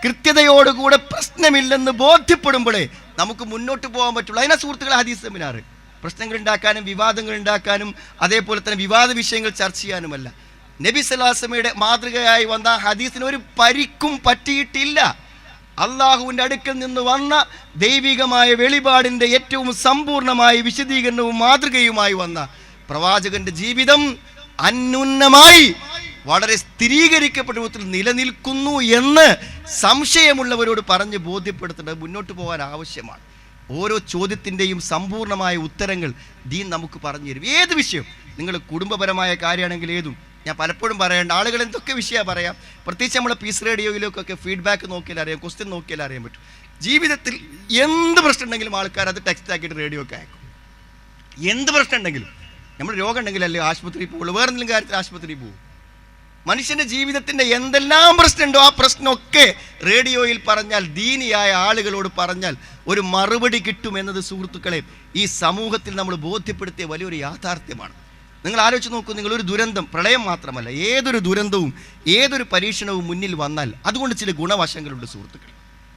കൃത്യതയോടുകൂടെ പ്രശ്നമില്ലെന്ന് ബോധ്യപ്പെടുമ്പോഴേ നമുക്ക് മുന്നോട്ട് പോകാൻ പറ്റുള്ളൂ. അതിനാ സുഹൃത്തുക്കളെ ഹദീസ് സെമിനാർ. പ്രശ്നങ്ങൾ ഉണ്ടാക്കാനും വിവാദങ്ങൾ ഉണ്ടാക്കാനും അതേപോലെ തന്നെ വിവാദ വിഷയങ്ങൾ ചർച്ച ചെയ്യാനുമല്ല. നബി സല്ലല്ലാഹു അലൈഹി വസല്ലമയുടെ മാതൃകയായി വന്ന ഹദീസിന് ഒരു പരിക്കും പറ്റിയിട്ടില്ല. അള്ളാഹുവിൻ്റെ അടുക്കൽ നിന്ന് വന്ന ദൈവികമായ വെളിപാടിൻ്റെ ഏറ്റവും സമ്പൂർണമായ വിശദീകരണവും മാതൃകയുമായി വന്ന പ്രവാചകന്റെ ജീവിതം അന്യൂനമായി വളരെ സ്ഥിരീകരിക്കപ്പെട്ട രൂപത്തിൽ നിലനിൽക്കുന്നു എന്ന് സംശയമുള്ളവരോട് പറഞ്ഞ് ബോധ്യപ്പെടുത്തേണ്ടത് മുന്നോട്ട് പോകാൻ ആവശ്യമാണ്. ഓരോ ചോദ്യത്തിൻ്റെയും സമ്പൂർണമായ ഉത്തരങ്ങൾ ദീൻ നമുക്ക് പറഞ്ഞു തരും. ഏത് വിഷയം, നിങ്ങൾ കുടുംബപരമായ കാര്യമാണെങ്കിൽ ഏതും, ഞാൻ പലപ്പോഴും പറയേണ്ട, ആളുകൾ എന്തൊക്കെ വിഷയമാണ് പറയാം, പ്രത്യേകിച്ച് നമ്മളെ പീസ് റേഡിയോയിലേക്കൊക്കെ ഫീഡ്ബാക്ക് നോക്കിയാൽ അറിയാം, ക്വസ്റ്റ്യൻ നോക്കിയാൽ അറിയാൻ പറ്റും. ജീവിതത്തിൽ എന്ത് പ്രശ്നം ഉണ്ടെങ്കിലും ആൾക്കാർ അത് ടെക്സ്റ്റ് ആക്കിയിട്ട് റേഡിയോ ഒക്കെ അയക്കും. എന്ത് പ്രശ്നം ഉണ്ടെങ്കിലും, നമ്മൾ രോഗം ഉണ്ടെങ്കിലല്ലേ ആശുപത്രിയിൽ പോകുള്ളൂ, വേറെ എന്തെങ്കിലും കാര്യത്തിൽ ആശുപത്രിയിൽ പോകും. മനുഷ്യൻ്റെ ജീവിതത്തിൻ്റെ എന്തെല്ലാം പ്രശ്നമുണ്ടോ ആ പ്രശ്നമൊക്കെ റേഡിയോയിൽ പറഞ്ഞാൽ, ദീനിയായ ആളുകളോട് പറഞ്ഞാൽ ഒരു മറുപടി കിട്ടുമെന്നത് സുഹൃത്തുക്കളെ ഈ സമൂഹത്തിൽ നമ്മൾ ബോധ്യപ്പെടുത്തിയ വലിയൊരു യാഥാർത്ഥ്യമാണ്. നിങ്ങൾ ആലോചിച്ച് നോക്കൂ, നിങ്ങളൊരു ദുരന്തം, പ്രളയം മാത്രമല്ല, ഏതൊരു ദുരന്തവും ഏതൊരു പരീക്ഷണവും മുന്നിൽ വന്നാൽ അതുകൊണ്ട് ചില ഗുണവശങ്ങളുണ്ട് സുഹൃത്തുക്കൾ,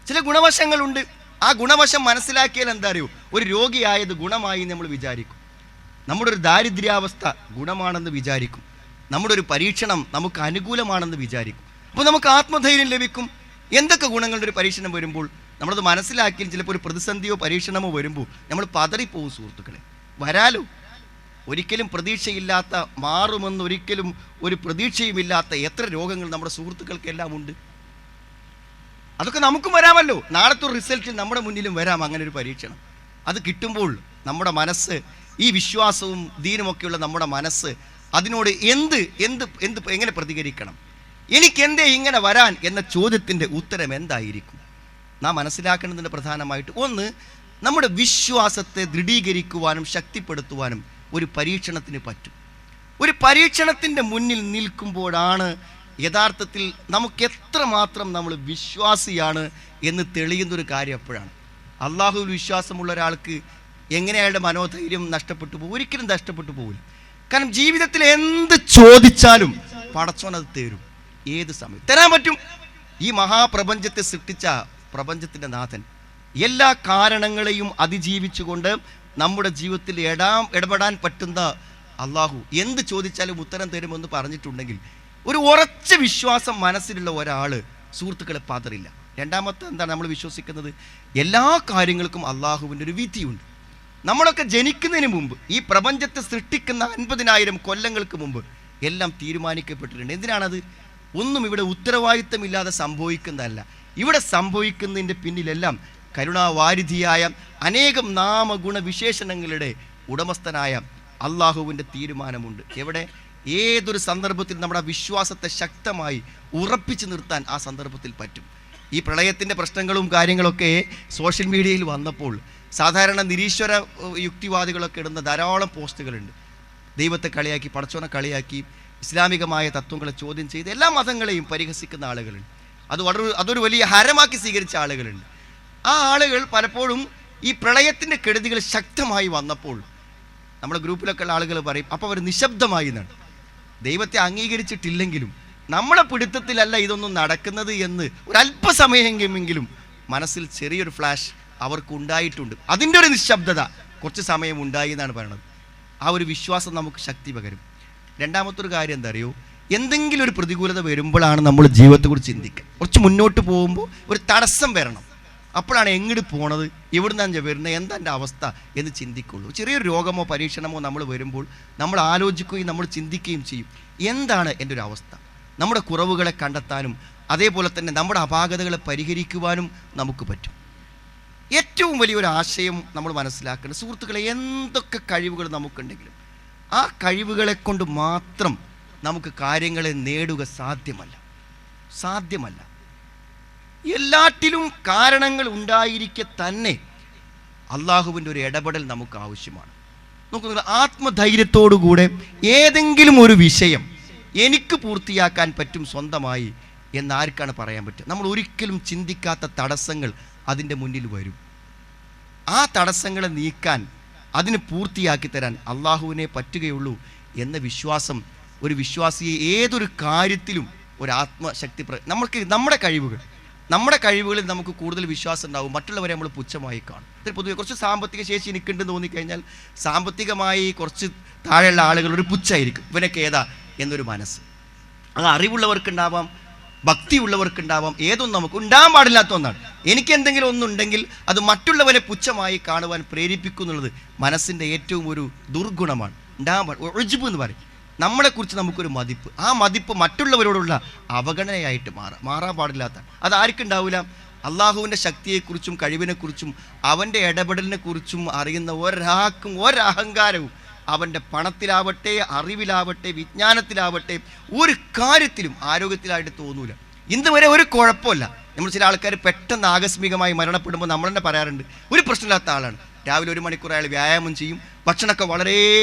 ചില ഗുണവശങ്ങളുണ്ട്. ആ ഗുണവശം മനസ്സിലാക്കിയാൽ എന്താ അറിയോ, ഒരു രോഗിയായത് ഗുണമായി നമ്മൾ വിചാരിക്കും, നമ്മുടെ ഒരു ദാരിദ്ര്യാവസ്ഥ ഗുണമാണെന്ന് വിചാരിക്കും, നമ്മുടെ ഒരു പരീക്ഷണം നമുക്ക് അനുകൂലമാണെന്ന് വിചാരിക്കും. അപ്പോൾ നമുക്ക് ആത്മധൈര്യം ലഭിക്കും. എന്തൊക്കെ ഗുണങ്ങളുടെ ഒരു പരീക്ഷണം വരുമ്പോൾ നമ്മളത് മനസ്സിലാക്കിയാൽ ചിലപ്പോൾ ഒരു പ്രതിസന്ധിയോ പരീക്ഷണമോ വരുമ്പോൾ നമ്മൾ പതറിപ്പോവും സുഹൃത്തുക്കളെ. വരാലോ, ഒരിക്കലും പ്രതീക്ഷയില്ലാത്ത, മാറുമെന്നൊരിക്കലും ഒരു പ്രതീക്ഷയുമില്ലാത്ത എത്ര രോഗങ്ങൾ നമ്മുടെ സുഹൃത്തുക്കൾക്കെല്ലാം ഉണ്ട്. അതൊക്കെ നമുക്കും വരാമല്ലോ. നാളത്തെ റിസൾട്ടിൽ നമ്മുടെ മുന്നിലും വരാം അങ്ങനെ ഒരു പരീക്ഷണം. അത് കിട്ടുമ്പോൾ നമ്മുടെ മനസ്സ്, ഈ വിശ്വാസവും ദീനുമൊക്കെയുള്ള നമ്മുടെ മനസ്സ് അതിനോട് എങ്ങനെ പ്രതികരിക്കണം, എനിക്കെന്തേ ഇങ്ങനെ വരാൻ എന്ന ചോദ്യത്തിൻ്റെ ഉത്തരം എന്തായിരിക്കും? നാം മനസ്സിലാക്കേണ്ടതിൻ്റെ പ്രധാനമായിട്ട് ഒന്ന്, നമ്മുടെ വിശ്വാസത്തെ ദൃഢീകരിക്കുവാനും ശക്തിപ്പെടുത്തുവാനും ഒരു പരീക്ഷണത്തിന് പറ്റും. ഒരു പരീക്ഷണത്തിൻ്റെ മുന്നിൽ നിൽക്കുമ്പോഴാണ് യഥാർത്ഥത്തിൽ നമുക്ക് എത്രമാത്രം നമ്മൾ വിശ്വാസിയാണ് എന്ന് തെളിയുന്നൊരു കാര്യം അപ്പോഴാണ്. അള്ളാഹുവിൽ വിശ്വാസമുള്ള ഒരാൾക്ക് എങ്ങനെ അയാളുടെ മനോധൈര്യം നഷ്ടപ്പെട്ടു പോകും? ഒരിക്കലും നഷ്ടപ്പെട്ടു പോകില്ല. കാരണം ജീവിതത്തിൽ എന്ത് ചോദിച്ചാലും പടച്ചോൻ അത് തരും, ഏത് സമയം തരാൻ പറ്റും. ഈ മഹാപ്രപഞ്ചത്തെ സൃഷ്ടിച്ച പ്രപഞ്ചത്തിൻ്റെ നാഥൻ എല്ലാ കാരണങ്ങളെയും അതിജീവിച്ചുകൊണ്ട് നമ്മുടെ ജീവിതത്തിൽ ഇടപെടാൻ പറ്റുന്ന അള്ളാഹു എന്ത് ചോദിച്ചാലും ഉത്തരം തരുമെന്ന് പറഞ്ഞിട്ടുണ്ടെങ്കിൽ ഒരു ഉറച്ച വിശ്വാസം മനസ്സിലുള്ള ഒരാൾ സുഹൃത്തുക്കളെ പതറില്ല. രണ്ടാമത്തെ എന്താണ് നമ്മൾ വിശ്വസിക്കുന്നത്? എല്ലാ കാര്യങ്ങൾക്കും അള്ളാഹുവിൻ്റെ ഒരു വിധിയുണ്ട്. നമ്മളൊക്കെ ജനിക്കുന്നതിന് മുമ്പ്, ഈ പ്രപഞ്ചത്തെ സൃഷ്ടിക്കുന്ന 50,000 കൊല്ലങ്ങൾക്ക് മുമ്പ് എല്ലാം തീരുമാനിക്കപ്പെട്ടിട്ടുണ്ട്. എന്തിനാണത്? ഒന്നും ഇവിടെ ഉത്തരവാദിത്തമില്ലാതെ സംഭവിക്കുന്നതല്ല. ഇവിടെ സംഭവിക്കുന്നതിൻ്റെ പിന്നിലെല്ലാം കരുണാവാരിധിയായ അനേകം നാമഗുണ വിശേഷണങ്ങളുടെ ഉടമസ്ഥനായ അള്ളാഹുവിൻ്റെ തീരുമാനമുണ്ട്. എവിടെ? ഏതൊരു സന്ദർഭത്തിൽ നമ്മുടെ വിശ്വാസത്തെ ശക്തമായി ഉറപ്പിച്ചു നിർത്താൻ ആ സന്ദർഭത്തിൽ പറ്റും. ഈ പ്രളയത്തിൻ്റെ പ്രശ്നങ്ങളും കാര്യങ്ങളൊക്കെ സോഷ്യൽ മീഡിയയിൽ വന്നപ്പോൾ സാധാരണ നിരീശ്വര യുക്തിവാദികളൊക്കെ ഇടുന്ന ധാരാളം പോസ്റ്റുകളുണ്ട്. ദൈവത്തെ കളിയാക്കി, പടച്ചോനെ കളിയാക്കി, ഇസ്ലാമികമായ തത്വങ്ങളെ ചോദ്യം ചെയ്ത് എല്ലാ മതങ്ങളെയും പരിഹസിക്കുന്ന ആളുകളുണ്ട്. അതൊരു വലിയ ഹരമാക്കി സ്വീകരിച്ച ആളുകളുണ്ട്. ആ ആളുകൾ പലപ്പോഴും ഈ പ്രളയത്തിൻ്റെ കെടുതികൾ ശക്തമായി വന്നപ്പോൾ നമ്മുടെ ഗ്രൂപ്പിലൊക്കെ ഉള്ള ആളുകൾ പറയും, അപ്പോൾ അവർ നിശബ്ദമായി എന്നാണ്. ദൈവത്തെ അംഗീകരിച്ചിട്ടില്ലെങ്കിലും നമ്മളെ പിടുത്തത്തിലല്ല ഇതൊന്നും നടക്കുന്നത് എന്ന് ഒരല്പസമയമെങ്കിലും മനസ്സിൽ ചെറിയൊരു ഫ്ലാഷ് അവർക്ക് ഉണ്ടായിട്ടുണ്ട്. അതിൻ്റെ ഒരു നിശബ്ദത കുറച്ച് സമയം ഉണ്ടായി എന്നാണ് പറയുന്നത്. ആ ഒരു വിശ്വാസം നമുക്ക് ശക്തി പകരും. രണ്ടാമത്തൊരു കാര്യം എന്താ അറിയോ? എന്തെങ്കിലും ഒരു പ്രതികൂലത വരുമ്പോഴാണ് നമ്മൾ ജീവിതത്തെക്കുറിച്ച് ചിന്തിക്കുക. കുറച്ച് മുന്നോട്ട് പോകുമ്പോൾ ഒരു തടസ്സം വരണം. അപ്പോഴാണ് എങ്ങോട്ട് പോണത്, എവിടുന്നാണ് വരുന്നത്, എന്താ എൻ്റെ അവസ്ഥ എന്ന് ചിന്തിക്കുള്ളൂ. ചെറിയൊരു രോഗമോ പരീക്ഷണമോ നമ്മൾ വരുമ്പോൾ നമ്മൾ ആലോചിക്കുകയും നമ്മൾ ചിന്തിക്കുകയും ചെയ്യും, എന്താണ് എൻ്റെ ഒരു അവസ്ഥ. നമ്മുടെ കുറവുകളെ കണ്ടെത്താനും അതേപോലെ തന്നെ നമ്മുടെ അപാകതകളെ പരിഹരിക്കുവാനും നമുക്ക് പറ്റും. ഏറ്റവും വലിയൊരു ആശയം നമ്മൾ മനസ്സിലാക്കേണ്ടത്, സുഹൃത്തുക്കളെ, എന്തൊക്കെ കഴിവുകൾ നമുക്കുണ്ടെങ്കിലും ആ കഴിവുകളെ കൊണ്ട് മാത്രം നമുക്ക് കാര്യങ്ങളെ നേടുക സാധ്യമല്ല. എല്ലാറ്റിലും കാരണങ്ങൾ ഉണ്ടായിരിക്കെ തന്നെ അള്ളാഹുവിൻ്റെ ഒരു ഇടപെടൽ നമുക്ക് ആവശ്യമാണ്. നോക്കുക, ആത്മധൈര്യത്തോടുകൂടെ ഏതെങ്കിലും ഒരു വിഷയം എനിക്ക് പൂർത്തിയാക്കാൻ പറ്റും സ്വന്തമായി എന്നാർക്കാണ് പറയാൻ പറ്റുക? നമ്മൾ ഒരിക്കലും ചിന്തിക്കാത്ത തടസ്സങ്ങൾ അതിൻ്റെ മുന്നിൽ വരും. ആ തടസ്സങ്ങളെ നീക്കാൻ, അതിന് പൂർത്തിയാക്കി തരാൻ അള്ളാഹുവിനെ പറ്റുകയുള്ളൂ എന്ന വിശ്വാസം ഒരു വിശ്വാസിയെ ഏതൊരു കാര്യത്തിലും ഒരു ആത്മശക്തി നമ്മുടെ കഴിവുകളിൽ നമുക്ക് കൂടുതൽ വിശ്വാസം ഉണ്ടാവും. മറ്റുള്ളവരെ നമ്മൾ പുച്ഛമായി കാണും. പൊതുവെ കുറച്ച് സാമ്പത്തിക ശേഷി എനിക്കുണ്ടെന്ന് തോന്നിക്കഴിഞ്ഞാൽ സാമ്പത്തികമായി കുറച്ച് താഴെയുള്ള ആളുകൾ ഒരു പുച്ഛമായിരിക്കും, ഇവനൊക്കെ ഏതാ എന്നൊരു മനസ്സ്. അത് അറിവുള്ളവർക്കുണ്ടാവാം, ഭക്തിയുള്ളവർക്കുണ്ടാവാം, ഏതൊന്നും നമുക്ക് ഉണ്ടാകാൻ പാടില്ലാത്ത ഒന്നാണ്. എനിക്ക് എന്തെങ്കിലും ഒന്നുണ്ടെങ്കിൽ അത് മറ്റുള്ളവരെ പുച്ഛമായി കാണുവാൻ പ്രേരിപ്പിക്കുന്നുള്ളത് മനസ്സിൻ്റെ ഏറ്റവും ഒരു ദുർഗുണമാണ്. ഒഴിജിപ്പ് എന്ന് പറയും. നമ്മളെക്കുറിച്ച് നമുക്കൊരു മതിപ്പ്, ആ മതിപ്പ് മറ്റുള്ളവരോടുള്ള അവഗണനയായിട്ട് മാറാൻ പാടില്ലാത്ത. അതാർക്കുണ്ടാവില്ല? അള്ളാഹുവിൻ്റെ ശക്തിയെക്കുറിച്ചും കഴിവിനെക്കുറിച്ചും അവൻ്റെ ഇടപെടലിനെക്കുറിച്ചും അറിയുന്ന ഒരാൾക്കും ഒരഹങ്കാരവും അവൻ്റെ പണത്തിലാവട്ടെ, അറിവിലാവട്ടെ, വിജ്ഞാനത്തിലാവട്ടെ, ഒരു കാര്യത്തിലും ആരോഗ്യത്തിലായിട്ട് തോന്നൂല. ഇന്നുവരെ ഒരു കുഴപ്പമില്ല. നമ്മൾ ചില ആൾക്കാർ പെട്ടെന്ന് ആകസ്മികമായി മരണപ്പെടുമ്പോൾ നമ്മൾ തന്നെ പറയാറുണ്ട്, ഒരു പ്രശ്നമില്ലാത്ത ആളാണ്, രാവിലെ 1 മണിക്കൂർ അയാൾ വ്യായാമം ചെയ്യും, ഭക്ഷണമൊക്കെ വളരെ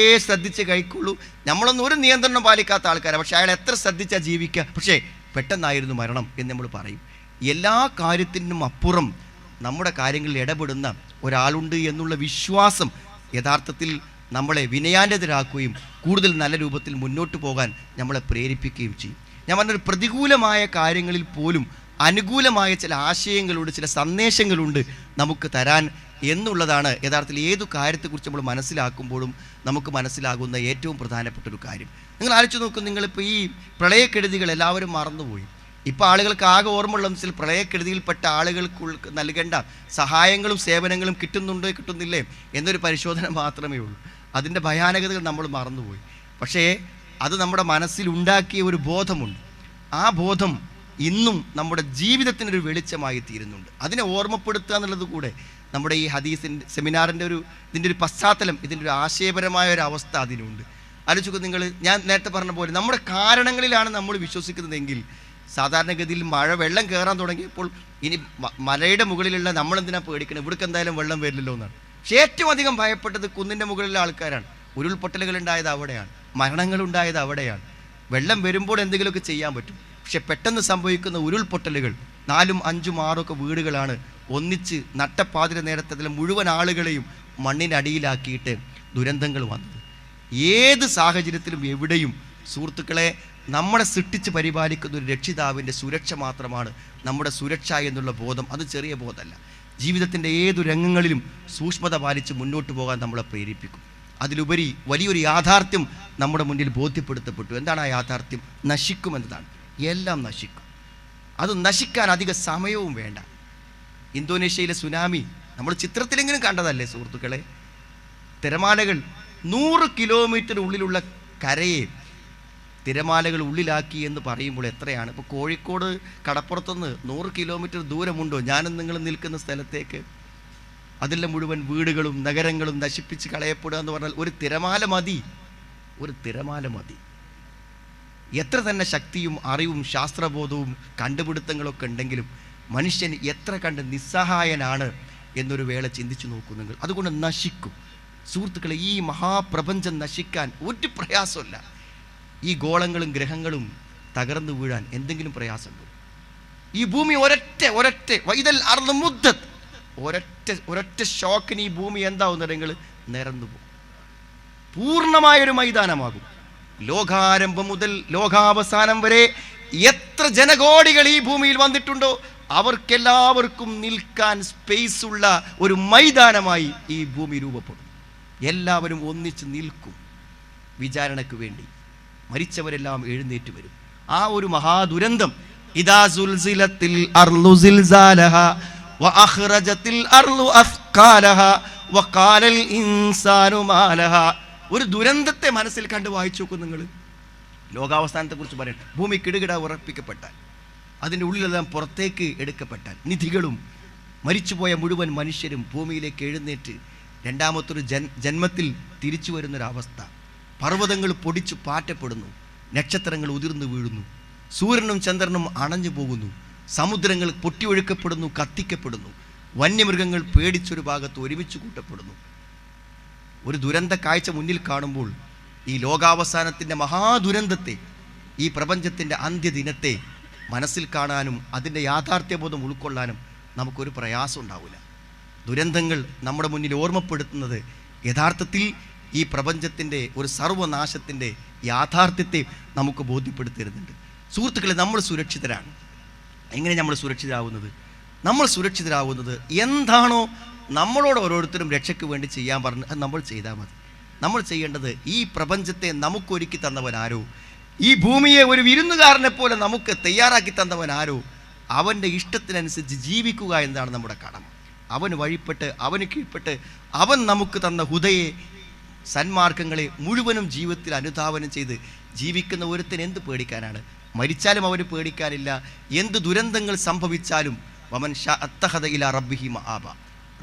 ശ്രദ്ധിച്ച് കഴിക്കുള്ളൂ, നമ്മളൊന്നും ഒരു നിയന്ത്രണം പാലിക്കാത്ത ആൾക്കാരാണ്, പക്ഷേ അയാൾ എത്ര ശ്രദ്ധിച്ചാൽ ജീവിക്കുക, പക്ഷേ പെട്ടെന്നായിരുന്നു മരണം എന്ന് നമ്മൾ പറയും. എല്ലാ കാര്യത്തിനും അപ്പുറം നമ്മുടെ കാര്യങ്ങളിൽ ഇടപെടുന്ന ഒരാളുണ്ട് എന്നുള്ള വിശ്വാസം യഥാർത്ഥത്തിൽ നമ്മളെ വിനയാന്വിതരാക്കുകയും കൂടുതൽ നല്ല രൂപത്തിൽ മുന്നോട്ട് പോകാൻ നമ്മളെ പ്രേരിപ്പിക്കുകയും ചെയ്യും. ഞാൻ പറഞ്ഞൊരു പ്രതികൂലമായ കാര്യങ്ങളിൽ പോലും അനുകൂലമായ ചില ആശയങ്ങളുണ്ട്, ചില സന്ദേശങ്ങളുണ്ട് നമുക്ക് തരാൻ എന്നുള്ളതാണ് യഥാർത്ഥത്തിൽ ഏതു കാര്യത്തെക്കുറിച്ച് നമ്മൾ മനസ്സിലാക്കുമ്പോഴും നമുക്ക് മനസ്സിലാകുന്ന ഏറ്റവും പ്രധാനപ്പെട്ട ഒരു കാര്യം. നിങ്ങൾ ആലോചിച്ച് നോക്കും, നിങ്ങളിപ്പോൾ ഈ പ്രളയക്കെടുതികൾ എല്ലാവരും മറന്നുപോയി. ഇപ്പോൾ ആളുകൾക്ക് ആകെ ഓർമ്മയുള്ള വെച്ചാൽ പ്രളയക്കെടുതിയിൽപ്പെട്ട ആളുകൾക്ക് നൽകേണ്ട സഹായങ്ങളും സേവനങ്ങളും കിട്ടുന്നില്ലേ എന്നൊരു പരിശോധന മാത്രമേ ഉള്ളൂ. അതിൻ്റെ ഭയാനകതകൾ നമ്മൾ മറന്നുപോയി. പക്ഷേ അത് നമ്മുടെ മനസ്സിലുണ്ടാക്കിയ ഒരു ബോധമുണ്ട്. ആ ബോധം ഇന്നും നമ്മുടെ ജീവിതത്തിനൊരു വെളിച്ചമായി തീരുന്നുണ്ട്. അതിനെ ഓർമ്മപ്പെടുത്തുക എന്നുള്ളത് കൂടെ നമ്മുടെ ഈ ഹദീസിൻ്റെ സെമിനാറിൻ്റെ ഇതിൻ്റെ ഒരു പശ്ചാത്തലം, ഇതിൻ്റെ ഒരു ആശയപരമായ ഒരു അവസ്ഥ അതിനുണ്ട്. ആലോചിക്കുക നിങ്ങൾ, ഞാൻ നേരത്തെ പറഞ്ഞ പോലെ നമ്മുടെ കാരണങ്ങളിലാണ് നമ്മൾ വിശ്വസിക്കുന്നതെങ്കിൽ സാധാരണഗതിയിൽ വെള്ളം കയറാൻ തുടങ്ങിയപ്പോൾ ഇനി മലയുടെ മുകളിലുള്ള നമ്മളെന്തിനാ പേടിക്കണം, ഇവിടേക്ക് എന്തായാലും വെള്ളം വരില്ലല്ലോ എന്നാണ്. പക്ഷേ ഏറ്റവും അധികം ഭയപ്പെട്ടത് കുന്നിൻ്റെ മുകളിലുള്ള ആൾക്കാരാണ്. ഉരുൾപൊട്ടലുകൾ ഉണ്ടായത് അവിടെയാണ്, മരണങ്ങളുണ്ടായത് അവിടെയാണ്. വെള്ളം വരുമ്പോൾ എന്തെങ്കിലുമൊക്കെ ചെയ്യാൻ പറ്റും, പക്ഷെ പെട്ടെന്ന് സംഭവിക്കുന്ന ഉരുൾപൊട്ടലുകൾ 4, 5, 6 വീടുകളാണ് ഒന്നിച്ച് നട്ടപ്പാതിര നേരത്തെ മുഴുവൻ ആളുകളെയും മണ്ണിനടിയിലാക്കിയിട്ട് ദുരന്തങ്ങൾ വന്നത്. ഏത് സാഹചര്യത്തിലും എവിടെയും സുഹൃത്തുക്കളെ നമ്മളെ സൃഷ്ടിച്ച് പരിപാലിക്കുന്ന ഒരു രക്ഷിതാവിൻ്റെ സുരക്ഷ മാത്രമാണ് നമ്മുടെ സുരക്ഷ എന്നുള്ള ബോധം. അത് ചെറിയ ബോധമല്ല. ജീവിതത്തിൻ്റെ ഏതു രംഗങ്ങളിലും സൂക്ഷ്മത പാലിച്ച് മുന്നോട്ട് പോകാൻ നമ്മളെ പ്രേരിപ്പിക്കും. അതിലുപരി വലിയൊരു യാഥാർത്ഥ്യം നമ്മുടെ മുന്നിൽ ബോധ്യപ്പെടുത്തപ്പെട്ടു. എന്താണ് ആ യാഥാർത്ഥ്യം? നശിക്കുമെന്നതാണ്. എല്ലാം നശിക്കും. അത് നശിക്കാൻ അധിക സമയവും വേണ്ട. ഇന്തോനേഷ്യയിലെ സുനാമി നമ്മൾ ചിത്രത്തിലെങ്കിലും കണ്ടതല്ലേ സുഹൃത്തുക്കളെ? തിരമാലകൾ 100 കിലോമീറ്റർ ഉള്ളിലുള്ള കരയെ തിരമാലകൾ ഉള്ളിലാക്കി എന്ന് പറയുമ്പോൾ എത്രയാണ്? ഇപ്പോൾ കോഴിക്കോട് കടപ്പുറത്തുനിന്ന് 100 കിലോമീറ്റർ ദൂരമുണ്ടോ ഞാനും നിങ്ങൾ നിൽക്കുന്ന സ്ഥലത്തേക്ക്? അതിലെ മുഴുവൻ വീടുകളും നഗരങ്ങളും നശിപ്പിച്ച് കളയപ്പെടുക എന്ന് പറഞ്ഞാൽ ഒരു തിരമാല മതി. ഒരു തിരമാല മതി. എത്ര തന്നെ ശക്തിയും അറിവും ശാസ്ത്രബോധവും കണ്ടുപിടുത്തങ്ങളൊക്കെ ഉണ്ടെങ്കിലും മനുഷ്യൻ എത്ര കണ്ട് നിസ്സഹായനാണ് എന്നൊരു വേള ചിന്തിച്ചു നോക്കൂ നിങ്ങൾ. അതുകൊണ്ട് നശിക്കും സുഹൃത്തുക്കളെ. ഈ മഹാപ്രപഞ്ചം നശിക്കാൻ ഒരു പ്രയാസമില്ല. ഈ ഗോളങ്ങളും ഗ്രഹങ്ങളും തകർന്നു വീഴാൻ എന്തെങ്കിലും പ്രയാസമുണ്ടോ? ഈ ഭൂമി ഒരൊറ്റ ഷോക്കിന് ഈ ഭൂമി എന്താവുന്നുണ്ടെങ്കിൽ നിരന്നു പോകും. പൂർണ്ണമായൊരു മൈതാനമാകും. ലോകാരംഭം മുതൽ ലോകാവസാനം വരെ എത്ര ജനകോടികൾ ഈ ഭൂമിയിൽ വന്നിട്ടുണ്ടോ അവർക്കെല്ലാവർക്കും നിൽക്കാൻ സ്പേസ് ഉള്ള ഒരു മൈതാനമായി ഈ ഭൂമി രൂപപ്പെടും. എല്ലാവരും ഒന്നിച്ച് നിൽക്കും വിചാരണയ്ക്ക് വേണ്ടി. മരിച്ചവരെല്ലാം എഴുന്നേറ്റ് വരും. ആ ഒരു മഹാദുരന്തം ഇദാ സുൽസിലത്തിൽ അർളു സിൽസാലഹ വഅഖ്റജത്തിൽ അർളു അസ്ഖാലഹ വഖാലൽ ഇൻസാനു മാലഹ. ഒരു ദുരന്തത്തെ മനസ്സിൽ കണ്ട് വായിച്ചു നോക്കും നിങ്ങൾ. ലോകാവസാനത്തെക്കുറിച്ച് പറയട്ടെ. ഭൂമി കിടുകിട ഉറപ്പിക്കപ്പെട്ടാൽ, അതിൻ്റെ ഉള്ളിലെല്ലാം പുറത്തേക്ക് എടുക്കപ്പെട്ടാൽ, നിധികളും മരിച്ചുപോയ മുഴുവൻ മനുഷ്യരും ഭൂമിയിലേക്ക് എഴുന്നേറ്റ് രണ്ടാമത്തൊരു ജന്മത്തിൽ തിരിച്ചു വരുന്നൊരവസ്ഥ. പർവ്വതങ്ങൾ പൊടിച്ചു പാറ്റപ്പെടുന്നു, നക്ഷത്രങ്ങൾ ഉതിർന്നു വീഴുന്നു, സൂര്യനും ചന്ദ്രനും അണഞ്ഞു പോകുന്നു, സമുദ്രങ്ങൾ പൊട്ടിയൊഴുക്കപ്പെടുന്നു, കത്തിക്കപ്പെടുന്നു, വന്യമൃഗങ്ങൾ പേടിച്ചൊരു ഭാഗത്ത് ഒരുമിച്ച് കൂട്ടപ്പെടുന്നു. ഒരു ദുരന്ത കാഴ്ച മുന്നിൽ കാണുമ്പോൾ ഈ ലോകാവസാനത്തിൻ്റെ മഹാദുരന്തത്തെ, ഈ പ്രപഞ്ചത്തിൻ്റെ അന്ത്യദിനത്തെ മനസ്സിൽ കാണാനും അതിൻ്റെ യാഥാർത്ഥ്യബോധം ഉൾക്കൊള്ളാനും നമുക്കൊരു പ്രയാസം ഉണ്ടാവില്ല. ദുരന്തങ്ങൾ നമ്മുടെ മുന്നിൽ ഓർമ്മപ്പെടുത്തുന്നത് യഥാർത്ഥത്തിൽ ഈ പ്രപഞ്ചത്തിൻ്റെ ഒരു സർവനാശത്തിൻ്റെ യാഥാർത്ഥ്യത്തെ നമുക്ക് ബോധ്യപ്പെടുത്തിയിരുന്നുണ്ട്. സുഹൃത്തുക്കളെ, നമ്മൾ സുരക്ഷിതരാണ്. എങ്ങനെ നമ്മൾ സുരക്ഷിതരാകുന്നത്? നമ്മൾ സുരക്ഷിതരാകുന്നത് എന്താണോ നമ്മളോട് ഓരോരുത്തരും രക്ഷയ്ക്ക് വേണ്ടി ചെയ്യാൻ പറഞ്ഞ് അത് നമ്മൾ ചെയ്താൽ മതി. നമ്മൾ ചെയ്യേണ്ടത് ഈ പ്രപഞ്ചത്തെ നമുക്കൊരുക്കി തന്നവനാരോ, ഈ ഭൂമിയെ ഒരു വിരുന്നുകാരനെ പോലെ നമുക്ക് തയ്യാറാക്കി തന്നവനാരോ അവൻ്റെ ഇഷ്ടത്തിനനുസരിച്ച് ജീവിക്കുക എന്നതാണ് നമ്മുടെ കടമ. അവന് വഴിപ്പെട്ട്, അവന് കീഴ്പ്പെട്ട്, അവൻ നമുക്ക് തന്ന ഹുദയെ, സന്മാർഗങ്ങളെ മുഴുവനും ജീവിതത്തിൽ അനുധാവനം ചെയ്ത് ജീവിക്കുന്ന ഒരുത്തിന് എന്ത് പേടിക്കാനാണ്? മരിച്ചാലും അവന് പേടിക്കാനില്ല. എന്ത് ദുരന്തങ്ങൾ സംഭവിച്ചാലും വമൻ ഷാ അത്തഖദ ഇലാ റബ്ബിഹി മആബ,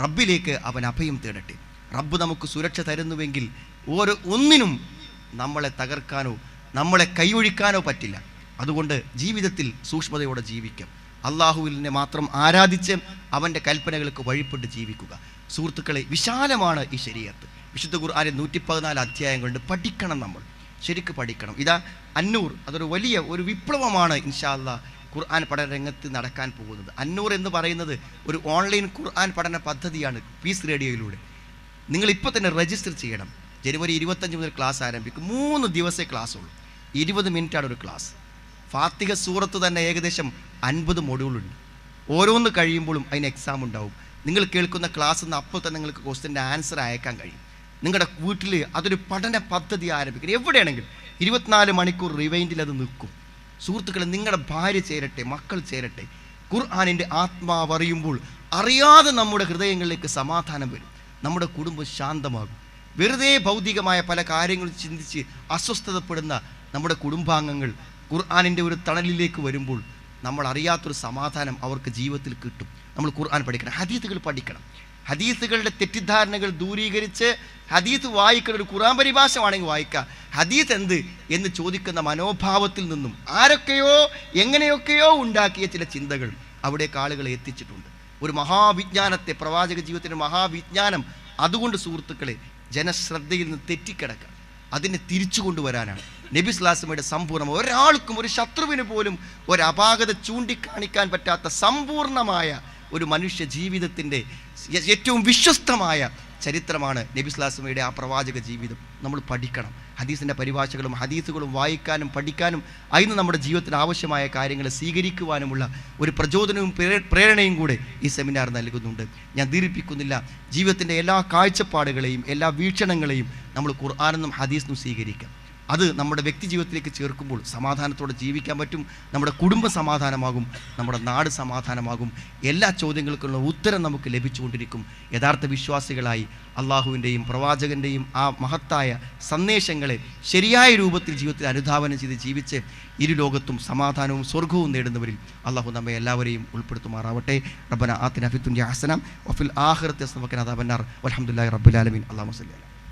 റബ്ബിലേക്ക് അവൻ അഭയം തേടട്ടെ. റബ്ബ് നമുക്ക് സുരക്ഷ തരുന്നുവെങ്കിൽ ഒന്നിനും നമ്മളെ തകർക്കാനോ നമ്മളെ കൈയൊഴിക്കാനോ പറ്റില്ല. അതുകൊണ്ട് ജീവിതത്തിൽ സൂക്ഷ്മതയോടെ ജീവിക്കാം. അള്ളാഹുവിനെ മാത്രം ആരാധിച്ച് അവൻ്റെ കൽപ്പനകൾക്ക് വഴിപ്പെട്ട് ജീവിക്കുക. സുഹൃത്തുക്കളെ, വിശാലമാണ് ഈ ശരീഅത്ത്. വിശുദ്ധ ഖുർആനിൽ 114 അധ്യായങ്ങളുണ്ട്. പഠിക്കണം, നമ്മൾ ശരിക്ക് പഠിക്കണം. ഇതാ അന്നൂർ, അതൊരു വലിയ ഒരു വിപ്ലവമാണ് ഇൻഷാ അല്ലാഹ് ഖുർആൻ പഠന രംഗത്ത് നടക്കാൻ പോകുന്നത്. അന്നൂർ എന്ന് പറയുന്നത് ഒരു ഓൺലൈൻ ഖുർആൻ പഠന പദ്ധതിയാണ് പീസ് റേഡിയോയിലൂടെ. നിങ്ങൾ ഇപ്പോൾ തന്നെ രജിസ്റ്റർ ചെയ്യണം. ജനുവരി 25 മുതൽ ക്ലാസ് ആരംഭിക്കും. 3 ദിവസമേ ക്ലാസ് ഉള്ളൂ. 20 മിനിറ്റാണ് ഒരു ക്ലാസ്. ഫാത്തിഹ സൂറത്ത് തന്നെ ഏകദേശം 50 മൊഡ്യൂളുണ്ട്. ഓരോന്ന് കഴിയുമ്പോഴും അതിന് എക്സാം ഉണ്ടാവും. നിങ്ങൾ കേൾക്കുന്ന ക്ലാസ്സിൽ നിന്ന് അപ്പോൾ തന്നെ നിങ്ങൾക്ക് ക്വസ്റ്റ്യൻ്റെ ആൻസർ അയക്കാൻ കഴിയും. നിങ്ങളുടെ വീട്ടിൽ അതൊരു പഠന പദ്ധതി ആരംഭിക്കണം. എവിടെയാണെങ്കിലും 24 മണിക്കൂർ റിവൈൻഡിൽ അത് നിൽക്കും. സുഹൃത്തുക്കളെ, നിങ്ങളുടെ ഭാര്യ ചേരട്ടെ, മക്കൾ ചേരട്ടെ. ഖുർആനിൻ്റെ ആത്മാവറിയുമ്പോൾ അറിയാതെ നമ്മുടെ ഹൃദയങ്ങളിലേക്ക് സമാധാനം വരും. നമ്മുടെ കുടുംബം ശാന്തമാകും. വെറുതെ ഭൗതികമായ പല കാര്യങ്ങളും ചിന്തിച്ച് അസ്വസ്ഥതപ്പെടുന്ന നമ്മുടെ കുടുംബാംഗങ്ങൾ ഖുർആനിൻ്റെ ഒരു തണലിലേക്ക് വരുമ്പോൾ നമ്മൾ അറിയാത്തൊരു സമാധാനം അവർക്ക് ജീവിതത്തിൽ കിട്ടും. നമ്മൾ ഖുർആൻ പഠിക്കണം, ഹദീസുകൾ പഠിക്കണം. ഹദീസുകളുടെ തെറ്റിദ്ധാരണകൾ ദൂരീകരിച്ച് ഹദീസ് വായിക്കുന്ന ഒരു ഖുർആൻ പരിഭാഷമാണെങ്കിൽ വായിക്കുക. ഹദീസ് എന്ത് എന്ന് ചോദിക്കുന്ന മനോഭാവത്തിൽ നിന്നും ആരൊക്കെയോ എങ്ങനെയൊക്കെയോ ഉണ്ടാക്കിയ ചില ചിന്തകൾ അവിടേക്ക് ആളുകളെ എത്തിച്ചിട്ടുണ്ട്. ഒരു മഹാവിജ്ഞാനത്തെ, പ്രവാചക ജീവിതത്തിൻ്റെ മഹാവിജ്ഞാനം, അതുകൊണ്ട് സുഹൃത്തുക്കളെ ജനശ്രദ്ധയിൽ നിന്ന് തെറ്റിക്കിടക്കുക, അതിനെ തിരിച്ചു കൊണ്ടുവരാനാണ് നബി സ്വല്ലല്ലാഹു സമ്പൂർണ്ണം. ഒരാൾക്കും ഒരു ശത്രുവിന് പോലും ഒരു അപാകത ചൂണ്ടിക്കാണിക്കാൻ പറ്റാത്ത സമ്പൂർണമായ ഒരു മനുഷ്യ ജീവിതത്തിൻ്റെ ഏറ്റവും വിശ്വസ്തമായ ചരിത്രമാണ് നബി സ്വല്ലല്ലാഹു അലൈഹി വസല്ലമയുടെ ആ പ്രവാചക ജീവിതം. നമ്മൾ പഠിക്കണം. ഹദീസിൻ്റെ പരിഭാഷകളും ഹദീസുകളും വായിക്കാനും പഠിക്കാനും അതിന് നമ്മുടെ ജീവിതത്തിന് ആവശ്യമായ കാര്യങ്ങൾ സ്വീകരിക്കുവാനുമുള്ള ഒരു പ്രചോദനവും പ്രേരണയും കൂടെ ഈ സെമിനാർ നൽകുന്നുണ്ട്. ഞാൻ ദീർഘിപ്പിക്കുന്നില്ല. ജീവിതത്തിൻ്റെ എല്ലാ കാഴ്ചപ്പാടുകളെയും എല്ലാ വീക്ഷണങ്ങളെയും നമ്മൾ ഖുർആനെന്നും ഹദീസിനും സ്വീകരിക്കാം. അത് നമ്മുടെ വ്യക്തി ജീവിതത്തിലേക്ക് ചേർക്കുമ്പോൾ സമാധാനത്തോടെ ജീവിക്കാൻ പറ്റും. നമ്മുടെ കുടുംബം സമാധാനമാകും, നമ്മുടെ നാട് സമാധാനമാകും. എല്ലാ ചോദ്യങ്ങൾക്കുള്ള ഉത്തരം നമുക്ക് ലഭിച്ചുകൊണ്ടിരിക്കും. യഥാർത്ഥ വിശ്വാസികളായി അള്ളാഹുവിൻ്റെയും പ്രവാചകൻ്റെയും ആ മഹത്തായ സന്ദേശങ്ങളെ ശരിയായ രൂപത്തിൽ ജീവിതത്തിൽ അനുധാവനം ചെയ്ത് ജീവിച്ച് ഇരു ലോകത്തും സമാധാനവും സ്വർഗവും നേടുന്നവരിൽ അള്ളാഹു നമ്മെ എല്ലാവരെയും ഉൾപ്പെടുത്തുമാറാവട്ടെ. റബ്ബന ആതിനാ ഫിദ്ദുനിയ ഹസന വഫിൽ ആഖിറതി ഹസനത വഖിനാ അദാബന്നാർ വൽഹംദുലില്ലാഹി റബ്ബിൽ ആലമീൻ. അല്ലാഹുമ്മ സ്വല്ലി അലാ